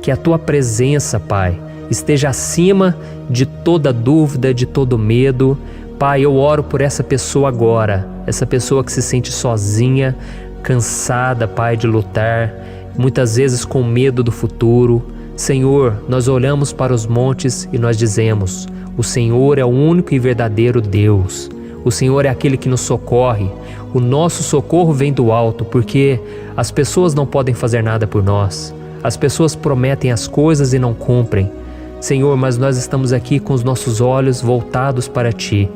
que a Tua presença, Pai, esteja acima de toda dúvida, de todo medo. Pai, eu oro por essa pessoa agora, essa pessoa que se sente sozinha, cansada, Pai, de lutar, muitas vezes com medo do futuro. Senhor, nós olhamos para os montes e nós dizemos: o Senhor é o único e verdadeiro Deus. O Senhor é aquele que nos socorre. O nosso socorro vem do alto, porque as pessoas não podem fazer nada por nós. As pessoas prometem as coisas e não cumprem. Senhor, mas nós estamos aqui com os nossos olhos voltados para Ti.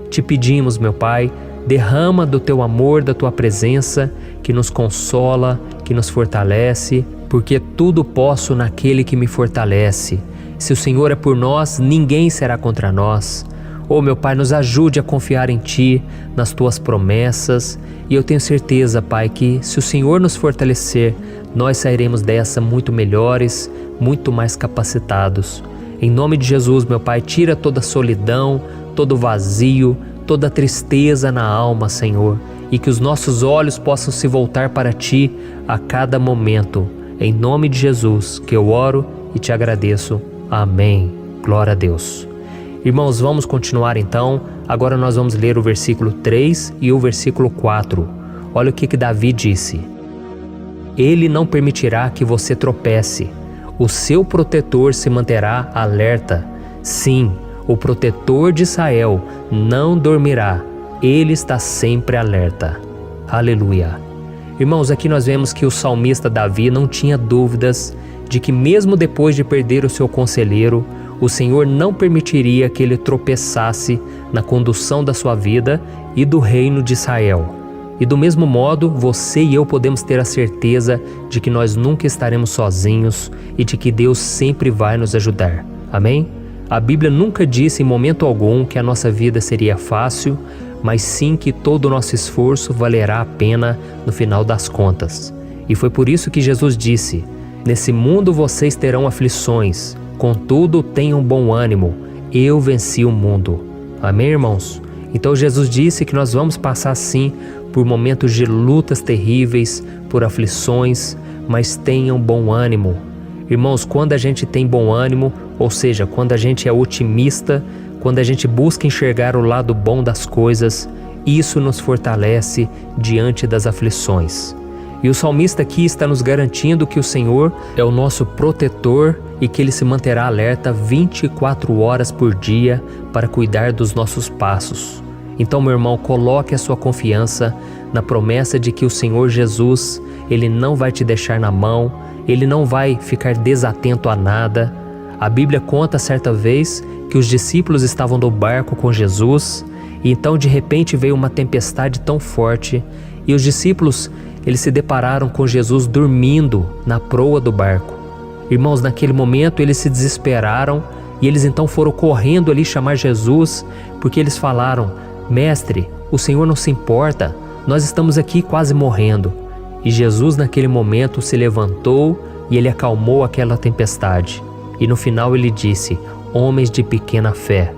Te pedimos, meu Pai, derrama do Teu amor, da Tua presença, que nos consola, que nos fortalece, porque tudo posso naquele que me fortalece. Se o Senhor é por nós, ninguém será contra nós. Oh, meu Pai, nos ajude a confiar em Ti, nas Tuas promessas, e eu tenho certeza, Pai, que se o Senhor nos fortalecer, nós sairemos dessa muito melhores, muito mais capacitados. Em nome de Jesus, meu Pai, tira toda a solidão, todo o vazio, toda a tristeza na alma, Senhor, e que os nossos olhos possam se voltar para Ti a cada momento. Em nome de Jesus que eu oro e te agradeço. Amém. Glória a Deus. Irmãos, vamos continuar então. Agora nós vamos ler o versículo 3 e o versículo 4. Olha o que Davi disse. Ele não permitirá que você tropece. O seu protetor se manterá alerta. Sim, o protetor de Israel não dormirá. Ele está sempre alerta. Aleluia. Irmãos, aqui nós vemos que o salmista Davi não tinha dúvidas de que mesmo depois de perder o seu conselheiro, o Senhor não permitiria que ele tropeçasse na condução da sua vida e do reino de Israel. E do mesmo modo, você e eu podemos ter a certeza de que nós nunca estaremos sozinhos e de que Deus sempre vai nos ajudar. Amém? A Bíblia nunca disse em momento algum que a nossa vida seria fácil, mas sim que todo o nosso esforço valerá a pena no final das contas. E foi por isso que Jesus disse: nesse mundo vocês terão aflições, contudo tenham bom ânimo, eu venci o mundo. Amém, irmãos? Então Jesus disse que nós vamos passar sim por momentos de lutas terríveis, por aflições, mas tenham bom ânimo. Irmãos, quando a gente tem bom ânimo, ou seja, quando a gente é otimista, quando a gente busca enxergar o lado bom das coisas, isso nos fortalece diante das aflições. E o salmista aqui está nos garantindo que o Senhor é o nosso protetor e que Ele se manterá alerta 24 horas por dia para cuidar dos nossos passos. Então, meu irmão, coloque a sua confiança na promessa de que o Senhor Jesus, Ele não vai te deixar na mão, Ele não vai ficar desatento a nada. A Bíblia conta certa vez que os discípulos estavam no barco com Jesus e então de repente veio uma tempestade tão forte e os discípulos, eles se depararam com Jesus dormindo na proa do barco. Irmãos, naquele momento eles se desesperaram e eles então foram correndo ali chamar Jesus, porque eles falaram: Mestre, o Senhor não se importa, nós estamos aqui quase morrendo. E Jesus naquele momento se levantou e Ele acalmou aquela tempestade. E no final Ele disse: homens de pequena fé.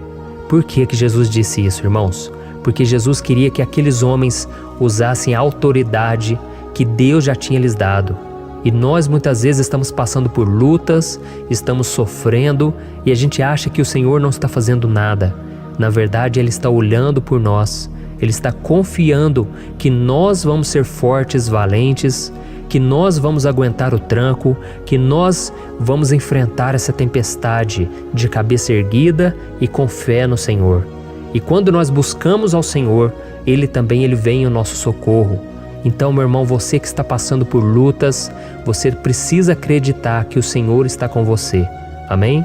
Por que Jesus disse isso, irmãos? Porque Jesus queria que aqueles homens usassem a autoridade que Deus já tinha lhes dado. E nós muitas vezes estamos passando por lutas, estamos sofrendo e a gente acha que o Senhor não está fazendo nada. Na verdade, Ele está olhando por nós, Ele está confiando que nós vamos ser fortes, valentes, que nós vamos aguentar o tranco, que nós vamos enfrentar essa tempestade de cabeça erguida e com fé no Senhor. E quando nós buscamos ao Senhor, Ele vem ao nosso socorro. Então, meu irmão, você que está passando por lutas, você precisa acreditar que o Senhor está com você. Amém?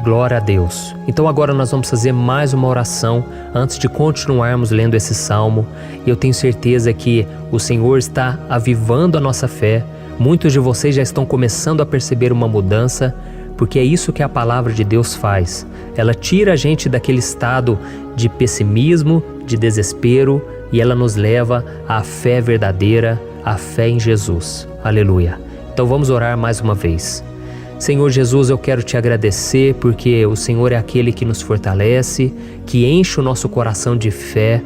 Glória a Deus. Então agora nós vamos fazer mais uma oração antes de continuarmos lendo esse salmo. E eu tenho certeza que o Senhor está avivando a nossa fé. Muitos de vocês já estão começando a perceber uma mudança, porque é isso que a palavra de Deus faz. Ela tira a gente daquele estado de pessimismo, de desespero, e ela nos leva à fé verdadeira, à fé em Jesus. Aleluia. Então vamos orar mais uma vez. Senhor Jesus, eu quero te agradecer porque o Senhor é aquele que nos fortalece, que enche o nosso coração de fé.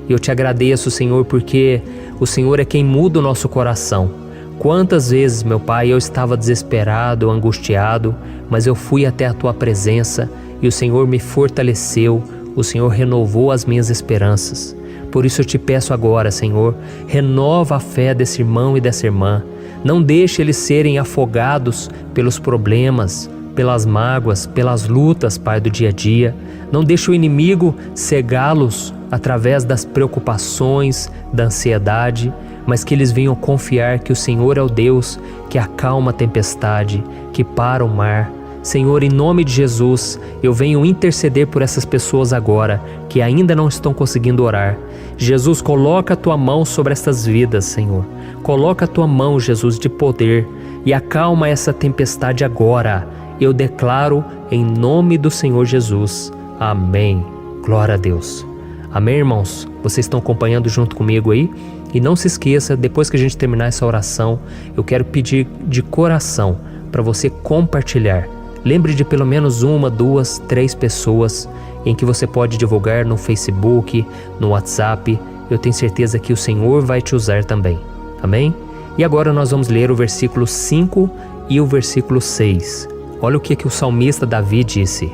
Eu te agradeço, Senhor, porque o Senhor é quem muda o nosso coração. Quantas vezes, meu Pai, eu estava desesperado, angustiado, mas eu fui até a Tua presença e o Senhor me fortaleceu, o Senhor renovou as minhas esperanças. Por isso eu te peço agora, Senhor, renova a fé desse irmão e dessa irmã. Não deixe eles serem afogados pelos problemas, pelas mágoas, pelas lutas, Pai, do dia a dia. Não deixe o inimigo cegá-los através das preocupações, da ansiedade, mas que eles venham confiar que o Senhor é o Deus que acalma a tempestade, que para o mar. Senhor, em nome de Jesus, eu venho interceder por essas pessoas agora que ainda não estão conseguindo orar. Jesus, coloca a Tua mão sobre essas vidas, Senhor. Coloca a Tua mão, Jesus, de poder e acalma essa tempestade agora. Eu declaro em nome do Senhor Jesus. Amém. Glória a Deus. Amém, irmãos? Vocês estão acompanhando junto comigo aí? E não se esqueça, depois que a gente terminar essa oração, eu quero pedir de coração para você compartilhar. Lembre de pelo menos 1, 2, 3 pessoas em que você pode divulgar no Facebook, no WhatsApp. Eu tenho certeza que o Senhor vai te usar também. Amém? E agora nós vamos ler o versículo 5 e o versículo 6. Olha o que o salmista Davi disse.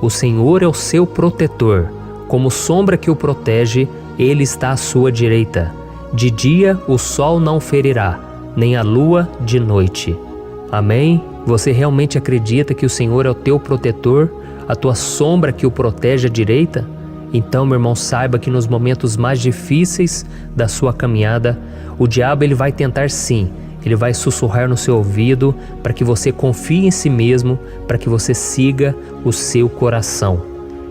O Senhor é o seu protetor, como sombra que o protege, ele está à sua direita. De dia o sol não ferirá, nem a lua de noite. Amém? Você realmente acredita que o Senhor é o teu protetor, a tua sombra que o protege à direita? Então, meu irmão, saiba que nos momentos mais difíceis da sua caminhada, o diabo ele vai tentar sim, ele vai sussurrar no seu ouvido para que você confie em si mesmo, para que você siga o seu coração.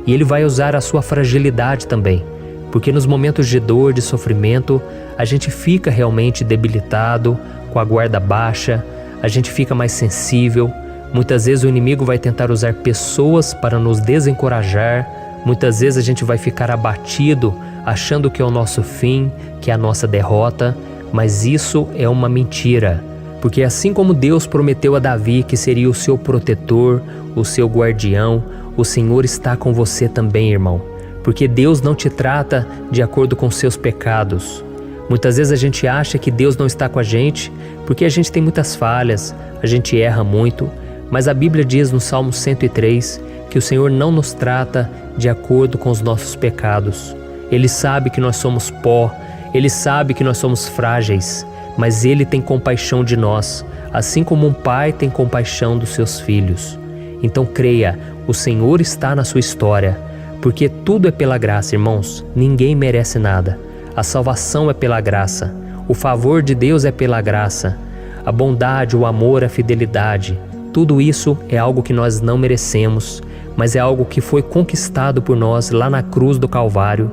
E ele vai usar a sua fragilidade também, porque nos momentos de dor, de sofrimento, a gente fica realmente debilitado, com a guarda baixa, a gente fica mais sensível. Muitas vezes o inimigo vai tentar usar pessoas para nos desencorajar. Muitas vezes a gente vai ficar abatido, achando que é o nosso fim, que é a nossa derrota. Mas isso é uma mentira. Porque assim como Deus prometeu a Davi que seria o seu protetor, o seu guardião, o Senhor está com você também, irmão. Porque Deus não te trata de acordo com seus pecados. Muitas vezes a gente acha que Deus não está com a gente porque a gente tem muitas falhas, a gente erra muito, mas a Bíblia diz no Salmo 103 que o Senhor não nos trata de acordo com os nossos pecados. Ele sabe que nós somos pó, Ele sabe que nós somos frágeis, mas Ele tem compaixão de nós, assim como um pai tem compaixão dos seus filhos. Então creia, o Senhor está na sua história, porque tudo é pela graça, irmãos, ninguém merece nada. A salvação é pela graça, o favor de Deus é pela graça, a bondade, o amor, a fidelidade, tudo isso é algo que nós não merecemos, mas é algo que foi conquistado por nós lá na cruz do Calvário,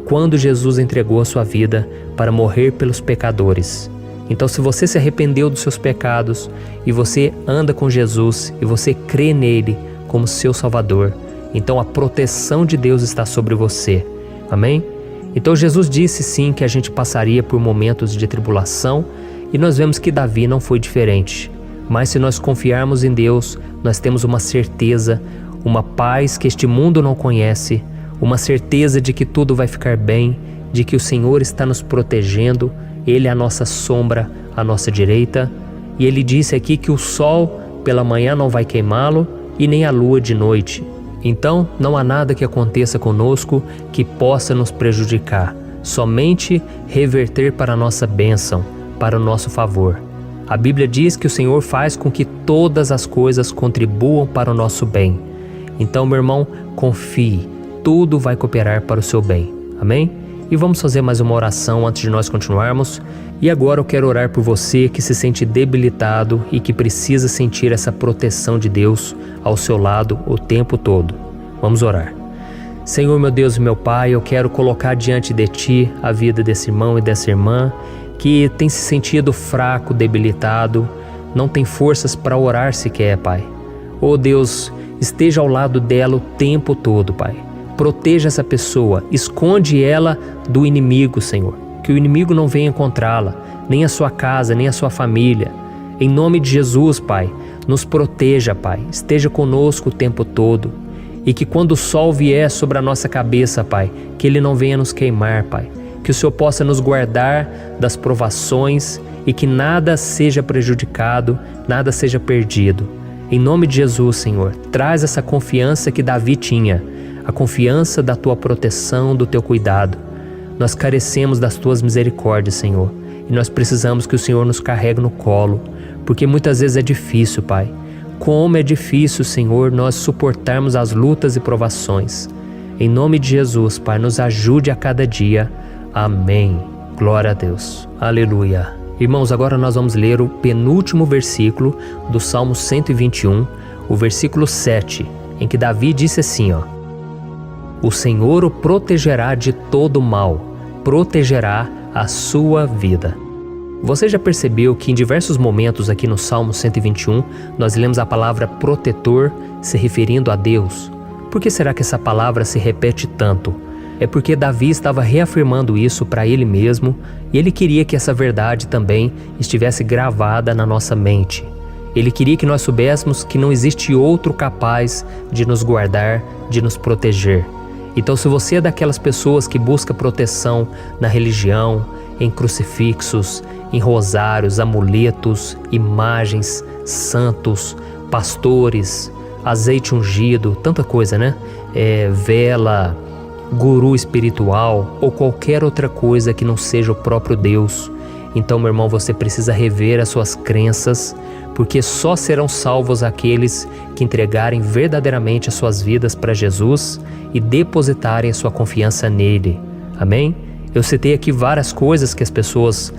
quando Jesus entregou a sua vida para morrer pelos pecadores. Então, se você se arrependeu dos seus pecados e você anda com Jesus e você crê nele como seu Salvador, então a proteção de Deus está sobre você. Amém? Então Jesus disse sim que a gente passaria por momentos de tribulação e nós vemos que Davi não foi diferente. Mas se nós confiarmos em Deus, nós temos uma certeza, uma paz que este mundo não conhece, uma certeza de que tudo vai ficar bem, de que o Senhor está nos protegendo, Ele é a nossa sombra, a nossa direita. E Ele disse aqui que o sol pela manhã não vai queimá-lo e nem a lua de noite. Então, não há nada que aconteça conosco que possa nos prejudicar, somente reverter para a nossa bênção, para o nosso favor. A Bíblia diz que o Senhor faz com que todas as coisas contribuam para o nosso bem. Então, meu irmão, confie, tudo vai cooperar para o seu bem. Amém? E vamos fazer mais uma oração antes de nós continuarmos. E agora eu quero orar por você que se sente debilitado e que precisa sentir essa proteção de Deus ao seu lado o tempo todo. Vamos orar. Senhor, meu Deus e meu Pai, eu quero colocar diante de Ti a vida desse irmão e dessa irmã que tem se sentido fraco, debilitado, não tem forças para orar sequer, Pai. Oh Deus, esteja ao lado dela o tempo todo, Pai. Proteja essa pessoa, esconde ela do inimigo, Senhor. Que o inimigo não venha encontrá-la, nem a sua casa, nem a sua família. Em nome de Jesus, Pai, nos proteja, Pai. Esteja conosco o tempo todo. E que quando o sol vier sobre a nossa cabeça, Pai, que ele não venha nos queimar, Pai. Que o Senhor possa nos guardar das provações e que nada seja prejudicado, nada seja perdido. Em nome de Jesus, Senhor, traz essa confiança que Davi tinha, a confiança da Tua proteção, do Teu cuidado. Nós carecemos das Tuas misericórdias, Senhor, e nós precisamos que o Senhor nos carregue no colo, porque muitas vezes é difícil, Pai. Como é difícil, Senhor, nós suportarmos as lutas e provações. Em nome de Jesus, Pai, nos ajude a cada dia. Amém. Glória a Deus. Aleluia. Irmãos, agora nós vamos ler o penúltimo versículo do Salmo 121, o versículo 7, em que Davi disse assim, ó: O Senhor o protegerá de todo mal, protegerá a sua vida. Você já percebeu que em diversos momentos aqui no Salmo 121, nós lemos a palavra protetor se referindo a Deus? Por que será que essa palavra se repete tanto? É porque Davi estava reafirmando isso para ele mesmo e ele queria que essa verdade também estivesse gravada na nossa mente. Ele queria que nós soubéssemos que não existe outro capaz de nos guardar, de nos proteger. Então, se você é daquelas pessoas que busca proteção na religião, em crucifixos, em rosários, amuletos, imagens, santos, pastores, azeite ungido, tanta coisa, né? Vela, guru espiritual ou qualquer outra coisa que não seja o próprio Deus. Então, meu irmão, você precisa rever as suas crenças, porque só serão salvos aqueles que entregarem verdadeiramente as suas vidas para Jesus e depositarem a sua confiança nele. Amém? Eu citei aqui várias coisas que as pessoas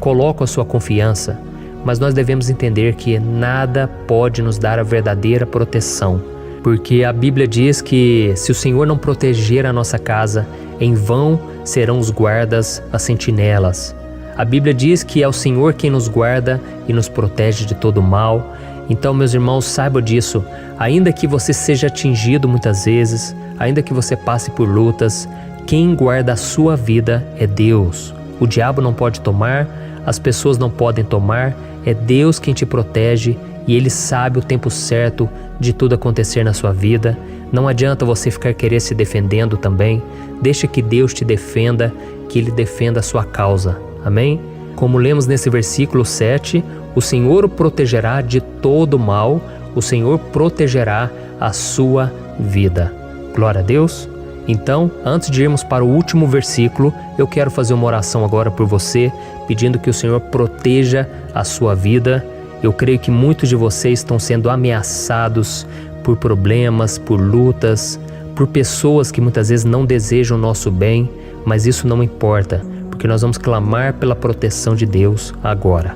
colocam a sua confiança, mas nós devemos entender que nada pode nos dar a verdadeira proteção, porque a Bíblia diz que se o Senhor não proteger a nossa casa, em vão serão os guardas, as sentinelas. A Bíblia diz que é o Senhor quem nos guarda e nos protege de todo mal. Então, meus irmãos, saibam disso. Ainda que você seja atingido muitas vezes, ainda que você passe por lutas, quem guarda a sua vida é Deus. O diabo não pode tomar, as pessoas não podem tomar, é Deus quem te protege e Ele sabe o tempo certo de tudo acontecer na sua vida. Não adianta você ficar querer se defendendo também. Deixa que Deus te defenda, que Ele defenda a sua causa. Amém? Como lemos nesse versículo 7, o Senhor o protegerá de todo mal, o Senhor protegerá a sua vida. Glória a Deus! Então, antes de irmos para o último versículo, eu quero fazer uma oração agora por você, pedindo que o Senhor proteja a sua vida. Eu creio que muitos de vocês estão sendo ameaçados por problemas, por lutas, por pessoas que muitas vezes não desejam o nosso bem, mas isso não importa, porque nós vamos clamar pela proteção de Deus agora.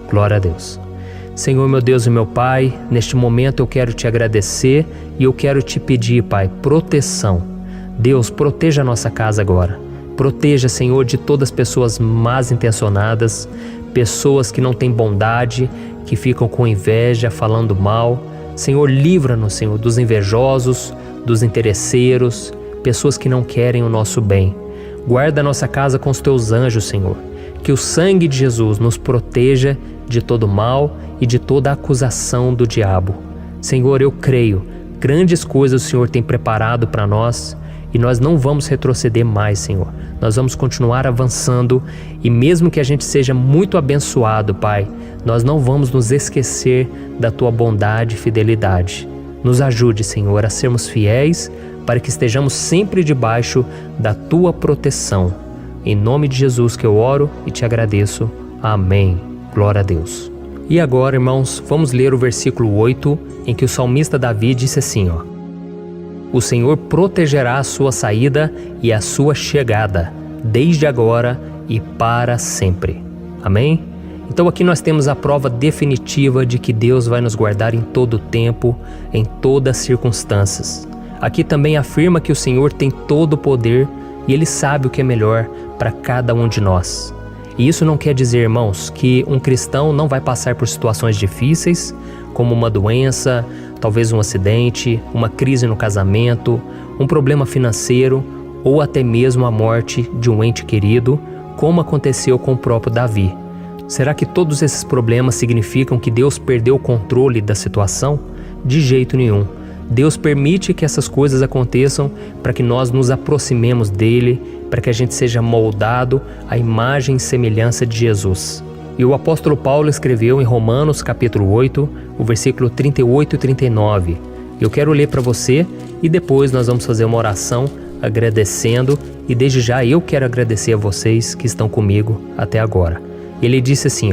Glória a Deus. Senhor, meu Deus e meu Pai, neste momento eu quero te agradecer e eu quero te pedir, Pai, proteção. Deus, proteja a nossa casa agora. Proteja, Senhor, de todas as pessoas más intencionadas, pessoas que não têm bondade, que ficam com inveja, falando mal. Senhor, livra-nos, Senhor, dos invejosos, dos interesseiros, pessoas que não querem o nosso bem. Guarda a nossa casa com os teus anjos, Senhor. Que o sangue de Jesus nos proteja de todo mal e de toda acusação do diabo. Senhor, eu creio, grandes coisas o Senhor tem preparado para nós e nós não vamos retroceder mais, Senhor. Nós vamos continuar avançando e mesmo que a gente seja muito abençoado, Pai, nós não vamos nos esquecer da Tua bondade e fidelidade. Nos ajude, Senhor, a sermos fiéis para que estejamos sempre debaixo da Tua proteção. Em nome de Jesus que eu oro e te agradeço. Amém. Glória a Deus. E agora, irmãos, vamos ler o versículo 8, em que o salmista Davi disse assim, O Senhor protegerá a sua saída e a sua chegada, desde agora e para sempre. Amém? Então aqui nós temos a prova definitiva de que Deus vai nos guardar em todo o tempo, em todas as circunstâncias. Aqui também afirma que o Senhor tem todo o poder e Ele sabe o que é melhor para cada um de nós. E isso não quer dizer, irmãos, que um cristão não vai passar por situações difíceis, como uma doença, talvez um acidente, uma crise no casamento, um problema financeiro ou até mesmo a morte de um ente querido, como aconteceu com o próprio Davi. Será que todos esses problemas significam que Deus perdeu o controle da situação? De jeito nenhum. Deus permite que essas coisas aconteçam para que nós nos aproximemos dele, para que a gente seja moldado à imagem e semelhança de Jesus. E o apóstolo Paulo escreveu em Romanos capítulo 8, o versículo 38 e 39. Eu quero ler para você e depois nós vamos fazer uma oração agradecendo e desde já eu quero agradecer a vocês que estão comigo até agora. Ele disse assim,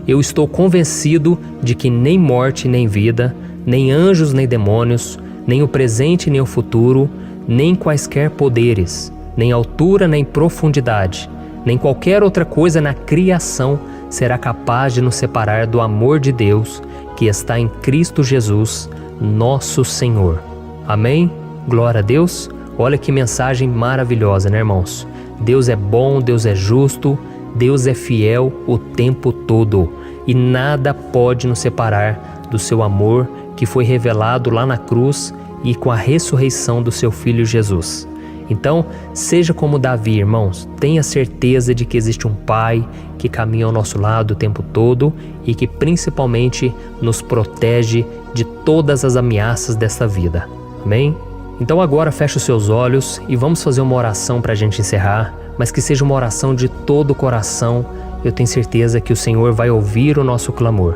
Eu estou convencido de que nem morte nem vida, nem anjos nem demônios, nem o presente nem o futuro, nem quaisquer poderes, nem altura nem profundidade, nem qualquer outra coisa na criação será capaz de nos separar do amor de Deus que está em Cristo Jesus, nosso Senhor. Amém? Glória a Deus. Olha que mensagem maravilhosa, né, irmãos? Deus é bom, Deus é justo, Deus é fiel o tempo todo e nada pode nos separar do seu amor que foi revelado lá na cruz e com a ressurreição do seu Filho Jesus. Então, seja como Davi, irmãos, tenha certeza de que existe um Pai que caminha ao nosso lado o tempo todo e que principalmente nos protege de todas as ameaças desta vida. Amém? Então agora feche os seus olhos e vamos fazer uma oração para a gente encerrar, mas que seja uma oração de todo o coração. Eu tenho certeza que o Senhor vai ouvir o nosso clamor.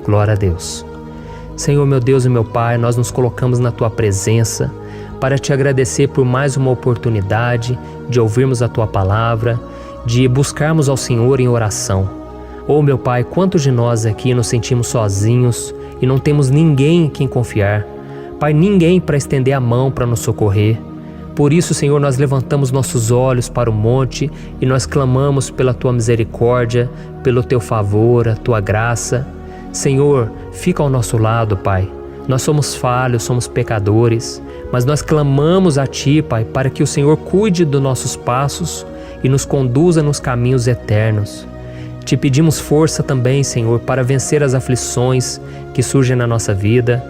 Glória a Deus. Senhor, meu Deus e meu Pai, nós nos colocamos na Tua presença para Te agradecer por mais uma oportunidade de ouvirmos a Tua palavra, de buscarmos ao Senhor em oração. Oh, meu Pai, quantos de nós aqui nos sentimos sozinhos e não temos ninguém em quem confiar. Pai, ninguém para estender a mão para nos socorrer. Por isso, Senhor, nós levantamos nossos olhos para o monte e nós clamamos pela Tua misericórdia, pelo Teu favor, a Tua graça. Senhor, fica ao nosso lado, Pai. Nós somos falhos, somos pecadores, mas nós clamamos a Ti, Pai, para que o Senhor cuide dos nossos passos e nos conduza nos caminhos eternos. Te pedimos força também, Senhor, para vencer as aflições que surgem na nossa vida,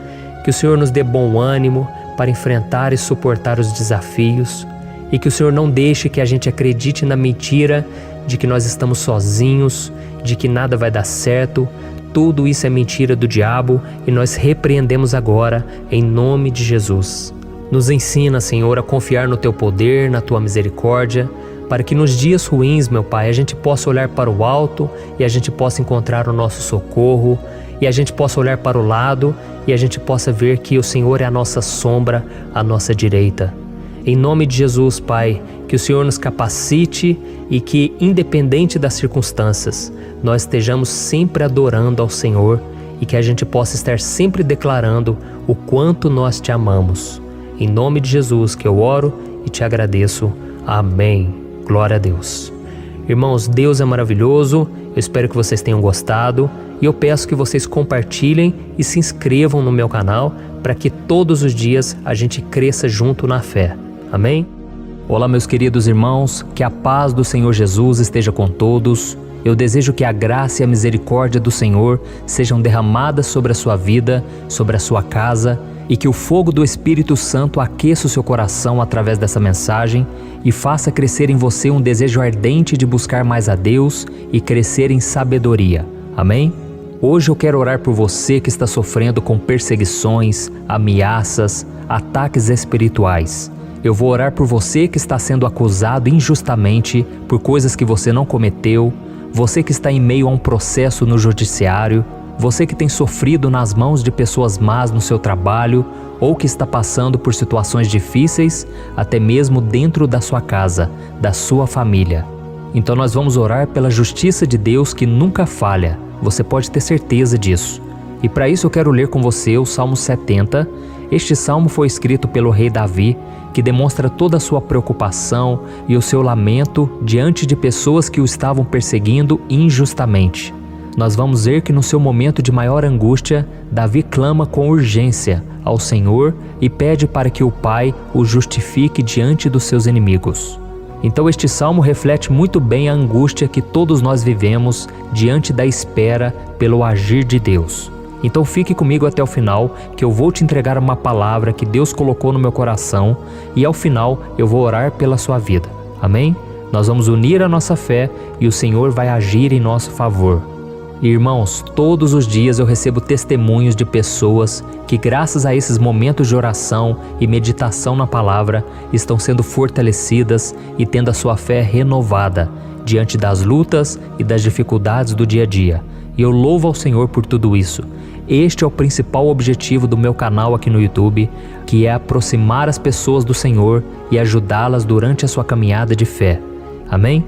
que o Senhor nos dê bom ânimo para enfrentar e suportar os desafios e que o Senhor não deixe que a gente acredite na mentira de que nós estamos sozinhos, de que nada vai dar certo. Tudo isso é mentira do diabo e nós repreendemos agora em nome de Jesus. Nos ensina, Senhor, a confiar no Teu poder, na Tua misericórdia, para que nos dias ruins, meu Pai, a gente possa olhar para o alto e a gente possa encontrar o nosso socorro, e a gente possa olhar para o lado e a gente possa ver que o Senhor é a nossa sombra, a nossa direita. Em nome de Jesus, Pai, que o Senhor nos capacite e que, independente das circunstâncias, nós estejamos sempre adorando ao Senhor e que a gente possa estar sempre declarando o quanto nós Te amamos. Em nome de Jesus que eu oro e Te agradeço. Amém. Glória a Deus. Irmãos, Deus é maravilhoso. Eu espero que vocês tenham gostado e eu peço que vocês compartilhem e se inscrevam no meu canal para que todos os dias a gente cresça junto na fé. Amém? Olá, meus queridos irmãos, que a paz do Senhor Jesus esteja com todos. Eu desejo que a graça e a misericórdia do Senhor sejam derramadas sobre a sua vida, sobre a sua casa, e que o fogo do Espírito Santo aqueça o seu coração através dessa mensagem e faça crescer em você um desejo ardente de buscar mais a Deus e crescer em sabedoria. Amém? Hoje eu quero orar por você que está sofrendo com perseguições, ameaças, ataques espirituais. Eu vou orar por você que está sendo acusado injustamente por coisas que você não cometeu, você que está em meio a um processo no judiciário, você que tem sofrido nas mãos de pessoas más no seu trabalho ou que está passando por situações difíceis, até mesmo dentro da sua casa, da sua família. Então nós vamos orar pela justiça de Deus que nunca falha, você pode ter certeza disso. E para isso eu quero ler com você o Salmo 70. Este salmo foi escrito pelo rei Davi, que demonstra toda a sua preocupação e o seu lamento diante de pessoas que o estavam perseguindo injustamente. Nós vamos ver que no seu momento de maior angústia, Davi clama com urgência ao Senhor e pede para que o Pai o justifique diante dos seus inimigos. Então este salmo reflete muito bem a angústia que todos nós vivemos diante da espera pelo agir de Deus. Então fique comigo até o final, que eu vou te entregar uma palavra que Deus colocou no meu coração e ao final eu vou orar pela sua vida. Amém? Nós vamos unir a nossa fé e o Senhor vai agir em nosso favor. Irmãos, todos os dias eu recebo testemunhos de pessoas que, graças a esses momentos de oração e meditação na palavra, estão sendo fortalecidas e tendo a sua fé renovada diante das lutas e das dificuldades do dia a dia. E eu louvo ao Senhor por tudo isso. Este é o principal objetivo do meu canal aqui no YouTube, que é aproximar as pessoas do Senhor e ajudá-las durante a sua caminhada de fé. Amém?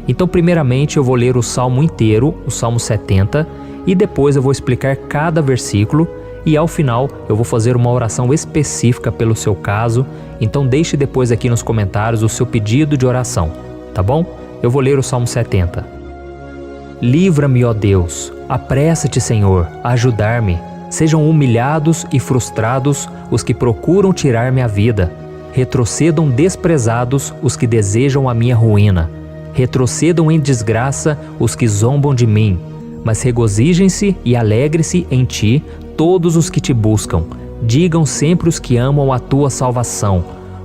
Então, primeiramente, eu vou ler o Salmo inteiro, o Salmo 70, e depois eu vou explicar cada versículo e ao final eu vou fazer uma oração específica pelo seu caso. Então deixe depois aqui nos comentários o seu pedido de oração, tá bom? Eu vou ler o Salmo 70. Livra-me, ó Deus, apressa-te, Senhor, a ajudar-me. Sejam humilhados e frustrados os que procuram tirar-me a vida. Retrocedam desprezados os que desejam a minha ruína. Retrocedam em desgraça os que zombam de mim, mas regozijem-se e alegre-se em ti todos os que te buscam. Digam sempre os que amam a tua salvação,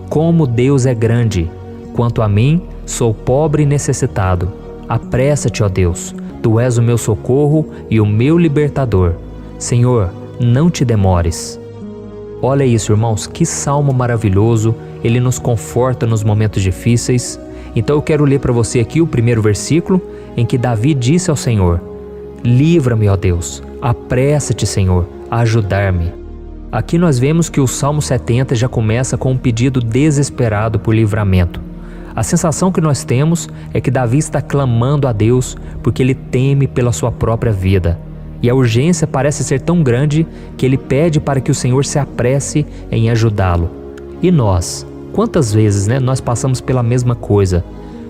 como Deus é grande. Quanto a mim, sou pobre e necessitado. Apressa-te, ó Deus, Tu és o meu socorro e o meu libertador. Senhor, não te demores. Olha isso, irmãos, que salmo maravilhoso, ele nos conforta nos momentos difíceis. Então eu quero ler para você aqui o primeiro versículo, em que Davi disse ao Senhor: livra-me, ó Deus, apressa-te, Senhor, a ajudar-me. Aqui nós vemos que o Salmo 70 já começa com um pedido desesperado por livramento. A sensação que nós temos é que Davi está clamando a Deus porque ele teme pela sua própria vida. E a urgência parece ser tão grande que ele pede para que o Senhor se apresse em ajudá-lo. E nós? Quantas vezes nós passamos pela mesma coisa?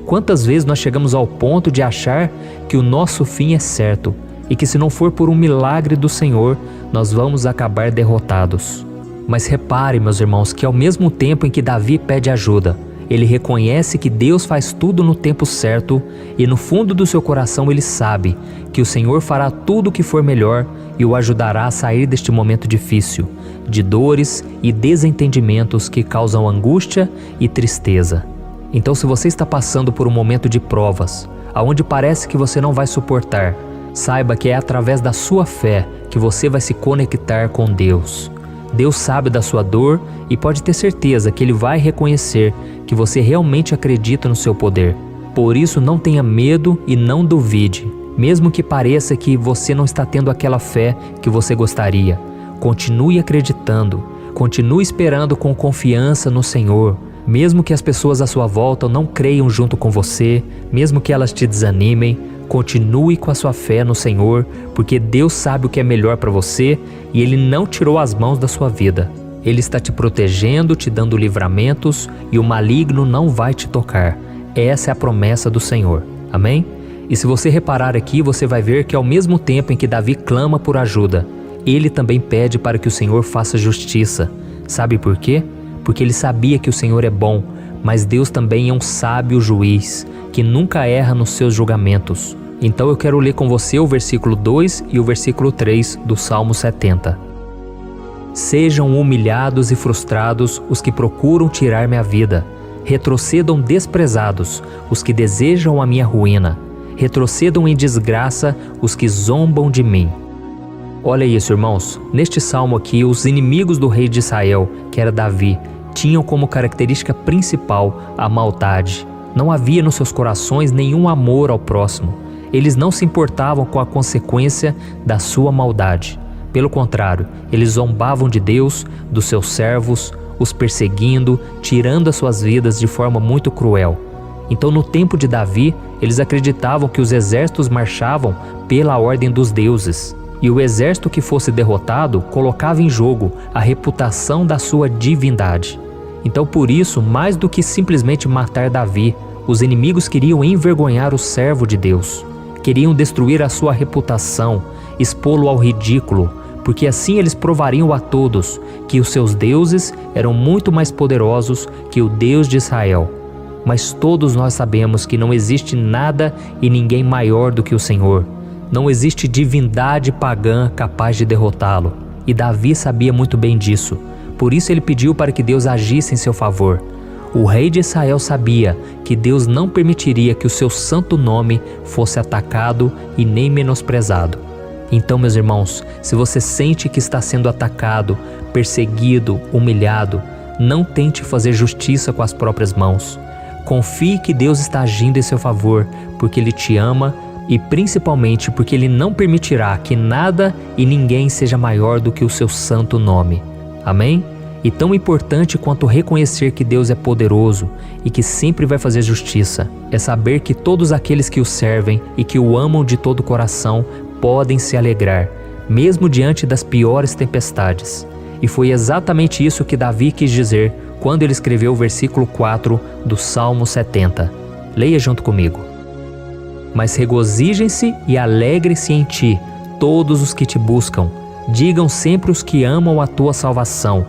Quantas vezes nós chegamos ao ponto de achar que o nosso fim é certo e que se não for por um milagre do Senhor, nós vamos acabar derrotados? Mas repare, meus irmãos, que ao mesmo tempo em que Davi pede ajuda, ele reconhece que Deus faz tudo no tempo certo e no fundo do seu coração ele sabe que o Senhor fará tudo o que for melhor e o ajudará a sair deste momento difícil, de dores e desentendimentos que causam angústia e tristeza. Então, se você está passando por um momento de provas, aonde parece que você não vai suportar, saiba que é através da sua fé que você vai se conectar com Deus. Deus sabe da sua dor e pode ter certeza que Ele vai reconhecer que você realmente acredita no seu poder. Por isso, não tenha medo e não duvide, mesmo que pareça que você não está tendo aquela fé que você gostaria. Continue acreditando, continue esperando com confiança no Senhor. Mesmo que as pessoas à sua volta não creiam junto com você, mesmo que elas te desanimem, continue com a sua fé no Senhor, porque Deus sabe o que é melhor para você e Ele não tirou as mãos da sua vida. Ele está te protegendo, te dando livramentos e o maligno não vai te tocar. Essa é a promessa do Senhor. Amém? E se você reparar aqui, você vai ver que ao mesmo tempo em que Davi clama por ajuda, ele também pede para que o Senhor faça justiça. Sabe por quê? Porque ele sabia que o Senhor é bom, mas Deus também é um sábio juiz, que nunca erra nos seus julgamentos. Então eu quero ler com você o versículo 2 e o versículo 3 do Salmo 70. Sejam humilhados e frustrados os que procuram tirar minha vida. Retrocedam desprezados os que desejam a minha ruína. Retrocedam em desgraça os que zombam de mim. Olha isso, irmãos. Neste salmo aqui, os inimigos do rei de Israel, que era Davi, tinham como característica principal a maldade. Não havia nos seus corações nenhum amor ao próximo. Eles não se importavam com a consequência da sua maldade. Pelo contrário, eles zombavam de Deus, dos seus servos, os perseguindo, tirando as suas vidas de forma muito cruel. Então, no tempo de Davi, eles acreditavam que os exércitos marchavam pela ordem dos deuses. E o exército que fosse derrotado colocava em jogo a reputação da sua divindade. Então, por isso, mais do que simplesmente matar Davi, os inimigos queriam envergonhar o servo de Deus. Queriam destruir a sua reputação, expô-lo ao ridículo, porque assim eles provariam a todos que os seus deuses eram muito mais poderosos que o Deus de Israel. Mas todos nós sabemos que não existe nada e ninguém maior do que o Senhor. Não existe divindade pagã capaz de derrotá-lo. E Davi sabia muito bem disso. Por isso ele pediu para que Deus agisse em seu favor. O rei de Israel sabia que Deus não permitiria que o seu santo nome fosse atacado e nem menosprezado. Então, meus irmãos, se você sente que está sendo atacado, perseguido, humilhado, não tente fazer justiça com as próprias mãos. Confie que Deus está agindo em seu favor, porque Ele te ama e principalmente porque Ele não permitirá que nada e ninguém seja maior do que o seu santo nome. Amém? E tão importante quanto reconhecer que Deus é poderoso e que sempre vai fazer justiça, é saber que todos aqueles que o servem e que o amam de todo o coração podem se alegrar, mesmo diante das piores tempestades. E foi exatamente isso que Davi quis dizer quando ele escreveu o versículo 4 do Salmo 70. Leia junto comigo. Mas regozijem-se e alegrem-se em ti, todos os que te buscam. Digam sempre os que amam a tua salvação,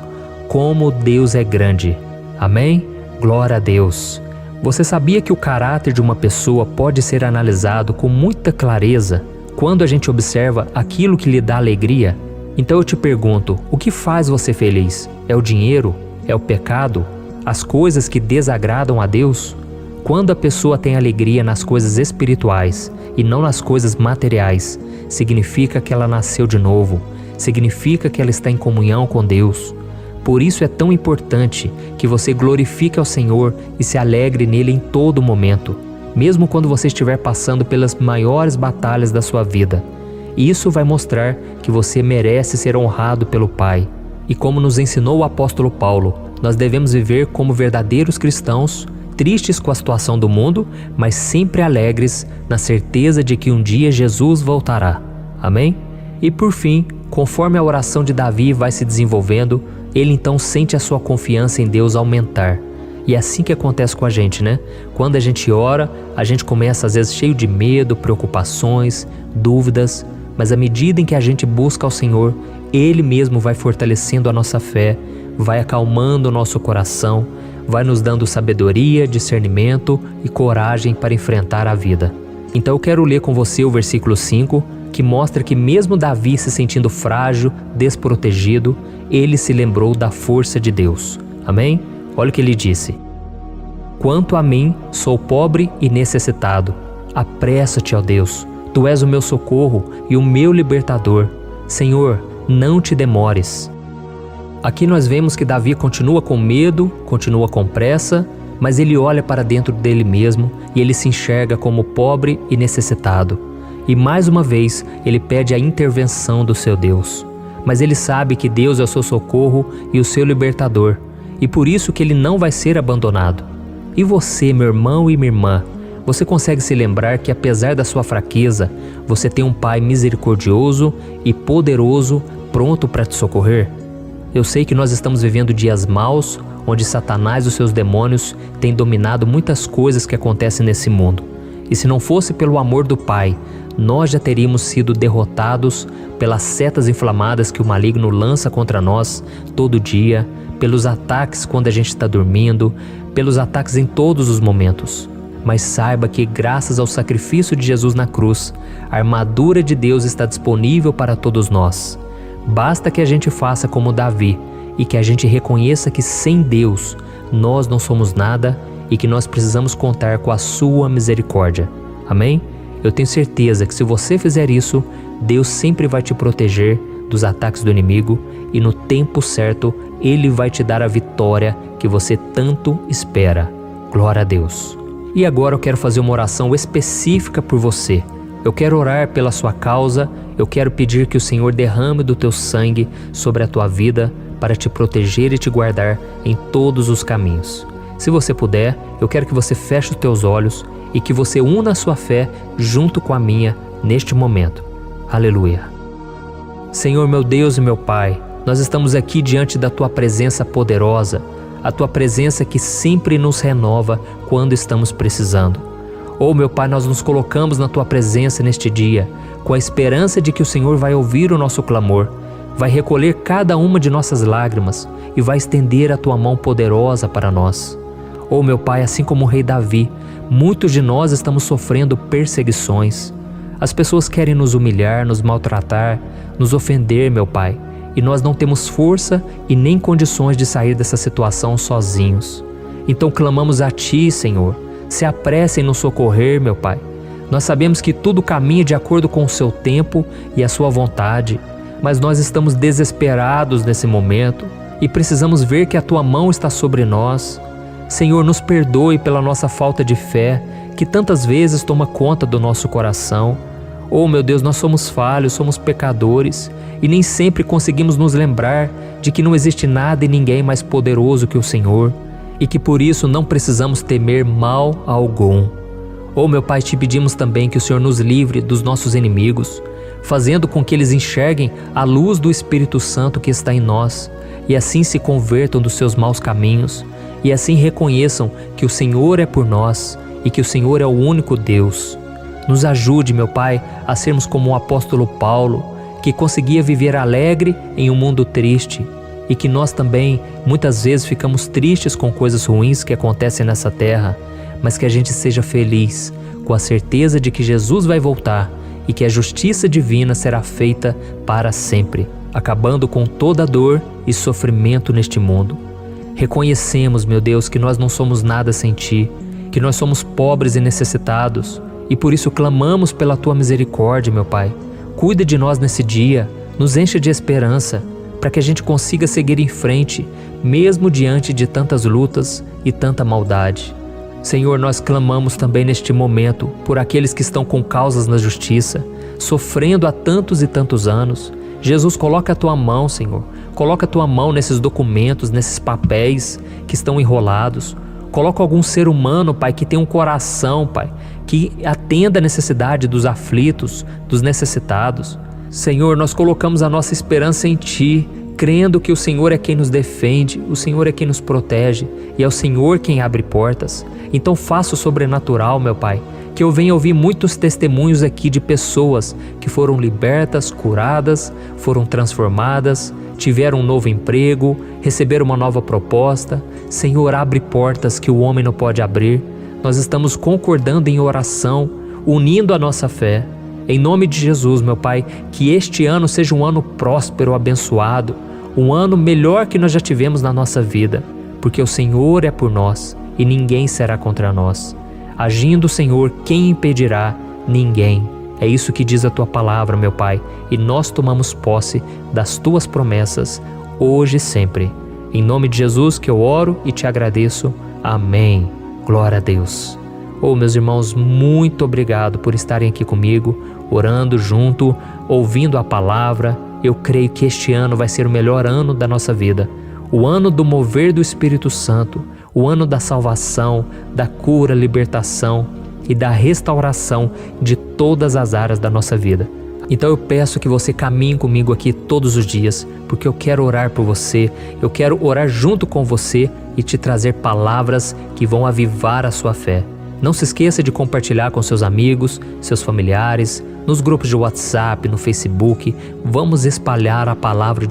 como Deus é grande. Amém? Glória a Deus. Você sabia que o caráter de uma pessoa pode ser analisado com muita clareza quando a gente observa aquilo que lhe dá alegria? Então eu te pergunto, o que faz você feliz? É o dinheiro? É o pecado? As coisas que desagradam a Deus? Quando a pessoa tem alegria nas coisas espirituais e não nas coisas materiais, significa que ela nasceu de novo, significa que ela está em comunhão com Deus. Por isso é tão importante que você glorifique ao Senhor e se alegre nele em todo momento, mesmo quando você estiver passando pelas maiores batalhas da sua vida. Isso vai mostrar que você merece ser honrado pelo Pai. E como nos ensinou o apóstolo Paulo, nós devemos viver como verdadeiros cristãos, tristes com a situação do mundo, mas sempre alegres na certeza de que um dia Jesus voltará. Amém? E por fim, conforme a oração de Davi vai se desenvolvendo, ele então sente a sua confiança em Deus aumentar. E é assim que acontece com a gente, né? Quando a gente ora, a gente começa às vezes cheio de medo, preocupações, dúvidas, mas à medida em que a gente busca ao Senhor, Ele mesmo vai fortalecendo a nossa fé, vai acalmando o nosso coração, vai nos dando sabedoria, discernimento e coragem para enfrentar a vida. Então eu quero ler com você o versículo 5, que mostra que mesmo Davi se sentindo frágil, desprotegido, ele se lembrou da força de Deus. Amém? Olha o que ele disse: Quanto a mim, sou pobre e necessitado. Apressa-te, ó Deus, Tu és o meu socorro e o meu libertador. Senhor, não te demores. Aqui nós vemos que Davi continua com medo, continua com pressa, mas ele olha para dentro dele mesmo e ele se enxerga como pobre e necessitado. E mais uma vez ele pede a intervenção do seu Deus. Mas ele sabe que Deus é o seu socorro e o seu libertador, e por isso que ele não vai ser abandonado. E você, meu irmão e minha irmã, você consegue se lembrar que apesar da sua fraqueza, você tem um Pai misericordioso e poderoso pronto para te socorrer? Eu sei que nós estamos vivendo dias maus, onde Satanás e os seus demônios têm dominado muitas coisas que acontecem nesse mundo. E se não fosse pelo amor do Pai, nós já teríamos sido derrotados pelas setas inflamadas que o maligno lança contra nós todo dia, pelos ataques quando a gente está dormindo, pelos ataques em todos os momentos. Mas saiba que graças ao sacrifício de Jesus na cruz, a armadura de Deus está disponível para todos nós. Basta que a gente faça como Davi e que a gente reconheça que sem Deus nós não somos nada e que nós precisamos contar com a sua misericórdia. Amém? Eu tenho certeza que se você fizer isso, Deus sempre vai te proteger dos ataques do inimigo e no tempo certo Ele vai te dar a vitória que você tanto espera. Glória a Deus. E agora eu quero fazer uma oração específica por você. Eu quero orar pela sua causa, eu quero pedir que o Senhor derrame do teu sangue sobre a tua vida para te proteger e te guardar em todos os caminhos. Se você puder, eu quero que você feche os teus olhos e que você una a sua fé junto com a minha neste momento. Aleluia. Senhor, meu Deus e meu Pai, nós estamos aqui diante da Tua presença poderosa, a Tua presença que sempre nos renova quando estamos precisando. Oh, meu Pai, nós nos colocamos na Tua presença neste dia, com a esperança de que o Senhor vai ouvir o nosso clamor, vai recolher cada uma de nossas lágrimas e vai estender a Tua mão poderosa para nós. Oh, meu Pai, assim como o rei Davi, muitos de nós estamos sofrendo perseguições. As pessoas querem nos humilhar, nos maltratar, nos ofender, meu Pai, e nós não temos força e nem condições de sair dessa situação sozinhos. Então clamamos a Ti, Senhor, se apresse em nos socorrer, meu Pai. Nós sabemos que tudo caminha de acordo com o Seu tempo e a Sua vontade, mas nós estamos desesperados nesse momento e precisamos ver que a Tua mão está sobre nós. Senhor, nos perdoe pela nossa falta de fé, que tantas vezes toma conta do nosso coração. Oh, meu Deus, nós somos falhos, somos pecadores e nem sempre conseguimos nos lembrar de que não existe nada e ninguém mais poderoso que o Senhor e que por isso não precisamos temer mal algum. Oh, meu Pai, te pedimos também que o Senhor nos livre dos nossos inimigos, fazendo com que eles enxerguem a luz do Espírito Santo que está em nós e assim se convertam dos seus maus caminhos e assim reconheçam que o Senhor é por nós e que o Senhor é o único Deus. Nos ajude, meu Pai, a sermos como o apóstolo Paulo, que conseguia viver alegre em um mundo triste, e que nós também, muitas vezes, ficamos tristes com coisas ruins que acontecem nessa terra, mas que a gente seja feliz, com a certeza de que Jesus vai voltar e que a justiça divina será feita para sempre, acabando com toda dor e sofrimento neste mundo. Reconhecemos, meu Deus, que nós não somos nada sem Ti, que nós somos pobres e necessitados e por isso clamamos pela Tua misericórdia, meu Pai. Cuida de nós nesse dia, nos enche de esperança, para que a gente consiga seguir em frente, mesmo diante de tantas lutas e tanta maldade. Senhor, nós clamamos também neste momento por aqueles que estão com causas na justiça, sofrendo há tantos e tantos anos. Jesus, coloca a Tua mão, Senhor. Coloca a Tua mão nesses documentos, nesses papéis que estão enrolados. Coloca algum ser humano, Pai, que tem um coração, Pai, que atenda a necessidade dos aflitos, dos necessitados. Senhor, nós colocamos a nossa esperança em Ti, crendo que o Senhor é quem nos defende, o Senhor é quem nos protege e é o Senhor quem abre portas. Então faça o sobrenatural, meu Pai, que eu venha ouvir muitos testemunhos aqui de pessoas que foram libertas, curadas, foram transformadas, tiveram um novo emprego, receberam uma nova proposta. Senhor, abre portas que o homem não pode abrir. Nós estamos concordando em oração, unindo a nossa fé. Em nome de Jesus, meu Pai, que este ano seja um ano próspero, abençoado, um ano melhor que nós já tivemos na nossa vida, porque o Senhor é por nós e ninguém será contra nós. Agindo o Senhor, quem impedirá? Ninguém. É isso que diz a Tua palavra, meu Pai, e nós tomamos posse das Tuas promessas, hoje e sempre. Em nome de Jesus que eu oro e te agradeço. Amém. Glória a Deus. Meus irmãos, muito obrigado por estarem aqui comigo, orando junto, ouvindo a palavra. Eu creio que este ano vai ser o melhor ano da nossa vida. O ano do mover do Espírito Santo, o ano da salvação, da cura, libertação e da restauração de todas as áreas da nossa vida. Então eu peço que você caminhe comigo aqui todos os dias, porque eu quero orar por você, eu quero orar junto com você e te trazer palavras que vão avivar a sua fé. Não se esqueça de compartilhar com seus amigos, seus familiares, nos grupos de WhatsApp, no Facebook. Vamos espalhar a palavra de